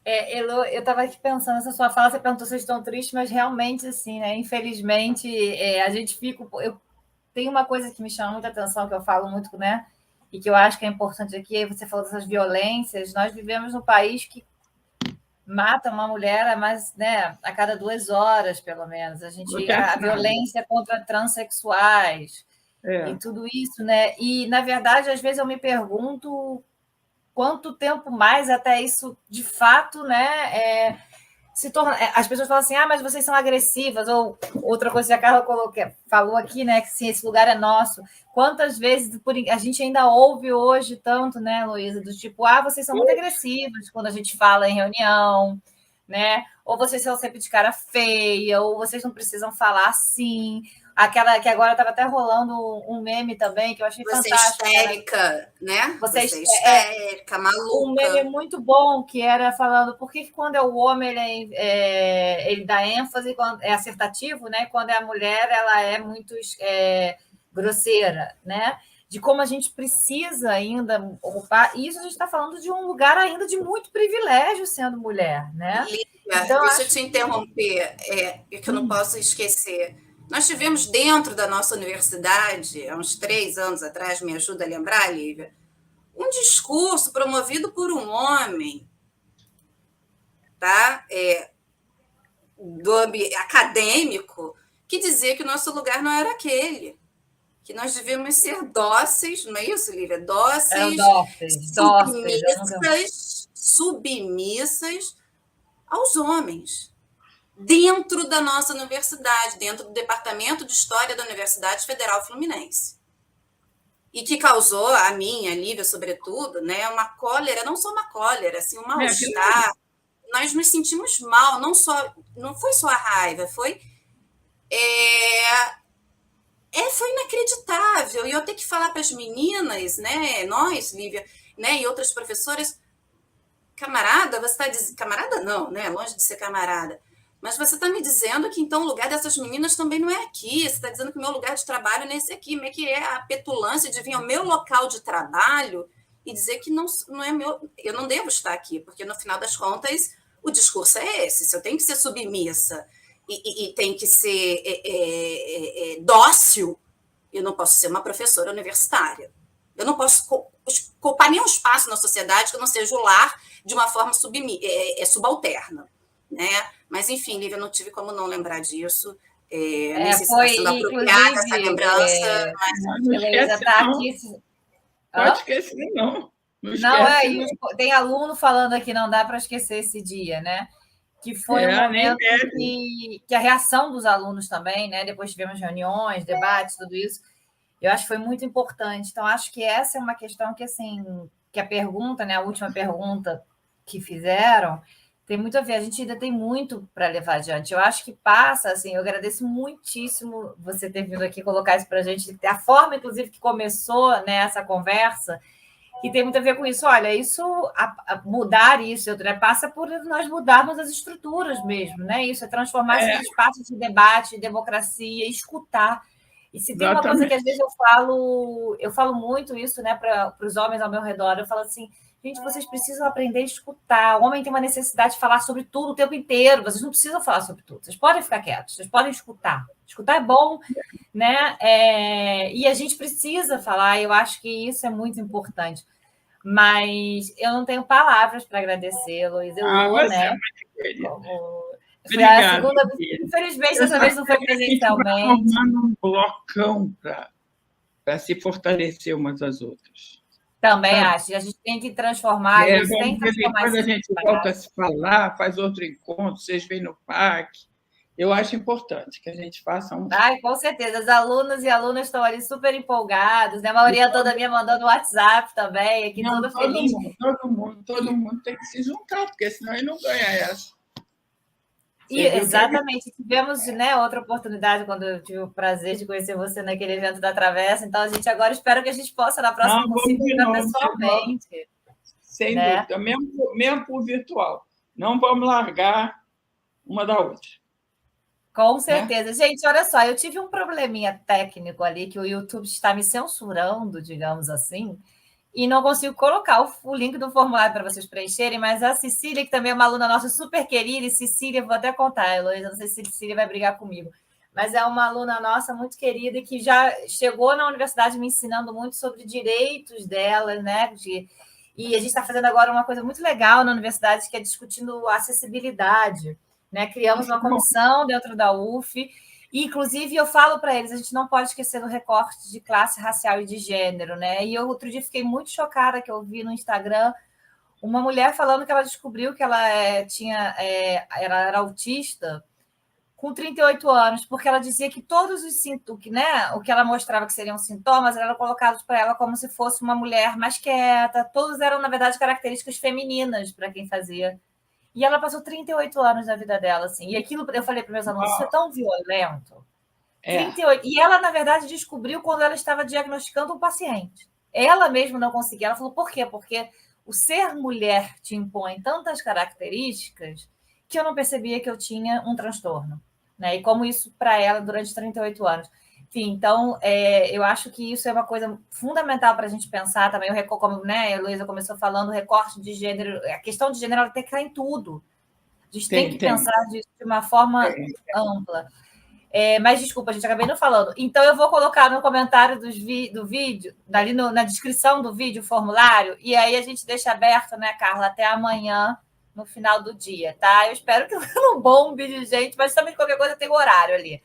Elô, eu estava aqui pensando nessa sua fala, você perguntou se eu estou triste, mas realmente, assim, né? Infelizmente, a gente fica. Tem uma coisa que me chama muita atenção, que eu falo muito, né? E que eu acho que é importante aqui, você falou dessas violências. Nós vivemos num país que mata uma mulher a cada 2 horas, pelo menos. A violência contra transexuais e tudo isso, né? E, na verdade, às vezes eu me pergunto quanto tempo mais até isso, de fato, né? Se torna... As pessoas falam assim, mas vocês são agressivas, ou outra coisa que a Carla falou aqui, né, que sim, esse lugar é nosso. Quantas vezes a gente ainda ouve hoje tanto, né, Luísa, do tipo, vocês são muito agressivas quando a gente fala em reunião, né? Ou vocês são sempre de cara feia, ou vocês não precisam falar assim. Aquela que agora estava até rolando um meme também, que eu achei fantástico. Você histérica, né? Você histérica, maluca. Um meme muito bom, que era falando por que quando é o homem ele dá ênfase, quando é assertativo, né? Quando é a mulher, ela é muito grosseira, né? De como a gente precisa ainda ocupar. E isso a gente está falando de um lugar ainda de muito privilégio sendo mulher, né? Lívia, então, deixa eu te interromper, que eu não posso esquecer. Nós tivemos dentro da nossa universidade, há uns 3 anos atrás, me ajuda a lembrar, Lívia, um discurso promovido por um homem, tá? Acadêmico, que dizia que o nosso lugar não era aquele, que nós devíamos ser dóceis, não é isso, Lívia? Dóceis, submissas aos homens. Dentro da nossa universidade, dentro do Departamento de História da Universidade Federal Fluminense. E que causou a mim, a Lívia, sobretudo, né, uma cólera, não só uma cólera, assim, um mal-estar. Nós nos sentimos mal, não foi só a raiva, foi inacreditável. E eu tenho que falar para as meninas, né, nós, Lívia, né, e outras professoras, camarada, você está dizendo... Camarada não, né, longe de ser camarada. Mas você está me dizendo que, então, o lugar dessas meninas também não é aqui. Você está dizendo que o meu lugar de trabalho não é esse aqui. Como é que é a petulância de vir ao meu local de trabalho e dizer que não é meu... Eu não devo estar aqui, porque, no final das contas, o discurso é esse. Se eu tenho que ser submissa e tenho que ser dócil, eu não posso ser uma professora universitária. Eu não posso ocupar nenhum espaço na sociedade que não seja o lar de uma forma subalterna, né? Mas, enfim, Lívia, não tive como não lembrar disso. Não sei se está sendo apropriada essa lembrança. Beleza, tá aqui. Pode esquecer, não. Tem aluno falando aqui, não dá para esquecer esse dia, né? Que foi um momento que a reação dos alunos também, né? Depois tivemos reuniões, debates, tudo isso. Eu acho que foi muito importante. Então, acho que essa é uma questão que, assim, que a pergunta, né? A última pergunta que fizeram... Tem muito a ver, a gente ainda tem muito para levar adiante. Eu acho que passa, assim, eu agradeço muitíssimo você ter vindo aqui colocar isso para a gente, a forma, inclusive, que começou, né, essa conversa, que tem muito a ver com isso. Olha, mudar isso, passa por nós mudarmos as estruturas mesmo, né? Isso é transformar esses espaços de debate, de democracia, escutar. E se tem uma coisa que às vezes eu falo muito isso, né, para os homens ao meu redor, eu falo assim, gente, vocês precisam aprender a escutar. O homem tem uma necessidade de falar sobre tudo o tempo inteiro. Vocês não precisam falar sobre tudo. Vocês podem ficar quietos, vocês podem escutar. Escutar é bom, né? E a gente precisa falar, eu acho que isso é muito importante. Mas eu não tenho palavras para agradecer, Luísa. Né? Foi a segunda vez. Infelizmente, dessa vez não foi presencialmente. Formando um blocão para se fortalecer umas às outras. Também acho. A gente tem que transformar. Depois a gente volta a se falar, faz outro encontro, vocês vêm no parque, Eu acho importante que a gente faça um. Ai, com certeza. As alunas e alunas estão ali super empolgados, né? A maioria toda minha mandando WhatsApp também, aqui Não, tudo feliz. todo mundo tem que se juntar, porque senão ele não ganha essa. Exatamente. Tivemos, né, outra oportunidade quando eu tive o prazer de conhecer você naquele evento da Travessa. Então, a gente agora espera que a gente possa, na próxima, conseguir ir pessoalmente. Sem dúvida, mesmo por virtual. Não vamos largar uma da outra. Com certeza. Gente, olha só, eu tive um probleminha técnico ali, que o YouTube está me censurando, digamos assim, e não consigo colocar o link do formulário para vocês preencherem, mas a Cecília, que também é uma aluna nossa super querida, e Cecília, vou até contar, Heloísa, não sei se Cecília vai brigar comigo, mas é uma aluna nossa muito querida e que já chegou na universidade me ensinando muito sobre direitos dela, né? E a gente está fazendo agora uma coisa muito legal na universidade, que é discutindo acessibilidade, né? Criamos uma comissão dentro da UF, e, inclusive, eu falo para eles, a gente não pode esquecer do recorte de classe racial e de gênero, né? E eu, outro dia, fiquei muito chocada que eu vi no Instagram uma mulher falando que ela descobriu que ela ela era autista com 38 anos, porque ela dizia que todos os sintomas, né, o que ela mostrava que seriam sintomas, eram colocados para ela como se fosse uma mulher mais quieta, todos eram, na verdade, características femininas para quem fazia. E ela passou 38 anos da vida dela, assim. E aquilo, eu falei para meus alunos, isso é tão violento. 38. E ela, na verdade, descobriu quando ela estava diagnosticando um paciente. Ela mesma não conseguia. Ela falou, por quê? Porque o ser mulher te impõe tantas características que eu não percebia que eu tinha um transtorno. Né? E como isso para ela durante 38 anos. Enfim, então, eu acho que isso é uma coisa fundamental para a gente pensar também, como, né, a Heloísa começou falando, o recorte de gênero, a questão de gênero ela tem que estar em tudo. A gente tem que pensar disso de uma forma ampla. Mas, desculpa, a gente acabei não falando. Então, eu vou colocar no comentário do vídeo, ali na descrição do vídeo, o formulário, e aí a gente deixa aberto, né, Carla, até amanhã, no final do dia, tá? Eu espero que não bombe de gente, mas também qualquer coisa tem horário ali.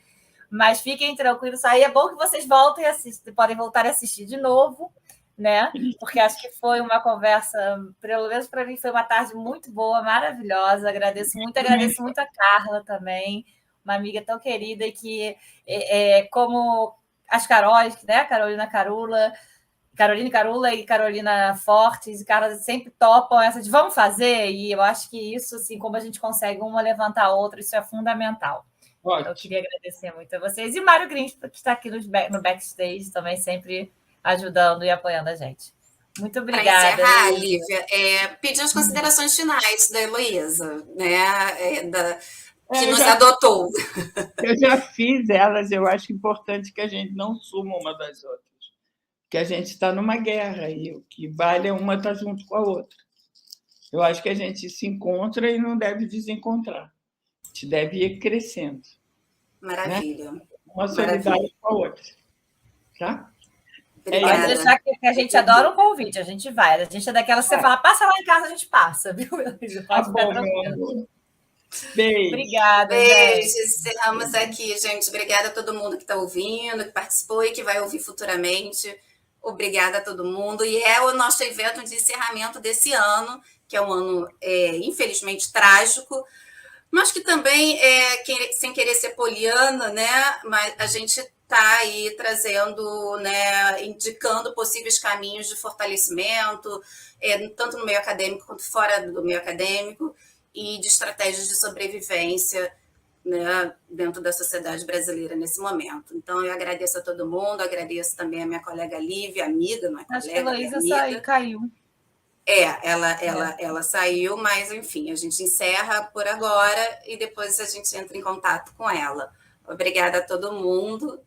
Mas fiquem tranquilos, aí é bom que vocês voltem e assistem, podem voltar a assistir de novo, né? Porque acho que foi uma conversa, pelo menos para mim, foi uma tarde muito boa, maravilhosa. Agradeço muito a Carla também, uma amiga tão querida e que, como as Caróis, né? Carolina Carula e Carolina Fortes, e Carla sempre topam essa de vamos fazer, e eu acho que isso, assim, como a gente consegue uma levantar a outra, isso é fundamental. Ótimo. Eu queria agradecer muito a vocês. E o Mário Grins, que está aqui no backstage, também sempre ajudando e apoiando a gente. Muito obrigada. Para encerrar, Lívia, pedir as considerações finais da Heloísa, né, que nos adotou. Eu já fiz elas, eu acho importante que a gente não suma uma das outras, que a gente está numa guerra e o que vale é uma estar junto com a outra. Eu acho que a gente se encontra e não deve desencontrar. A gente deve ir crescendo. Maravilha. Né? Uma solidariedade com a outra. Tá? Pode deixar que a gente adora um convite, a gente vai. A gente é daquela que você fala, passa lá em casa, a gente passa, viu? Pode ficar tranquilo. Beijo. Obrigada. Beijos. Encerramos aqui, gente. Obrigada a todo mundo que está ouvindo, que participou e que vai ouvir futuramente. Obrigada a todo mundo. E é o nosso evento de encerramento desse ano, que é um ano, infelizmente, trágico, mas que também, sem querer ser poliana, né? Mas a gente está aí trazendo, né, indicando possíveis caminhos de fortalecimento, tanto no meio acadêmico quanto fora do meio acadêmico, e de estratégias de sobrevivência, né, dentro da sociedade brasileira nesse momento. Então, eu agradeço a todo mundo, agradeço também a minha colega Lívia, amiga, não é colega, acho que a Heloísa caiu. Ela saiu, mas, enfim, a gente encerra por agora e depois a gente entra em contato com ela. Obrigada a todo mundo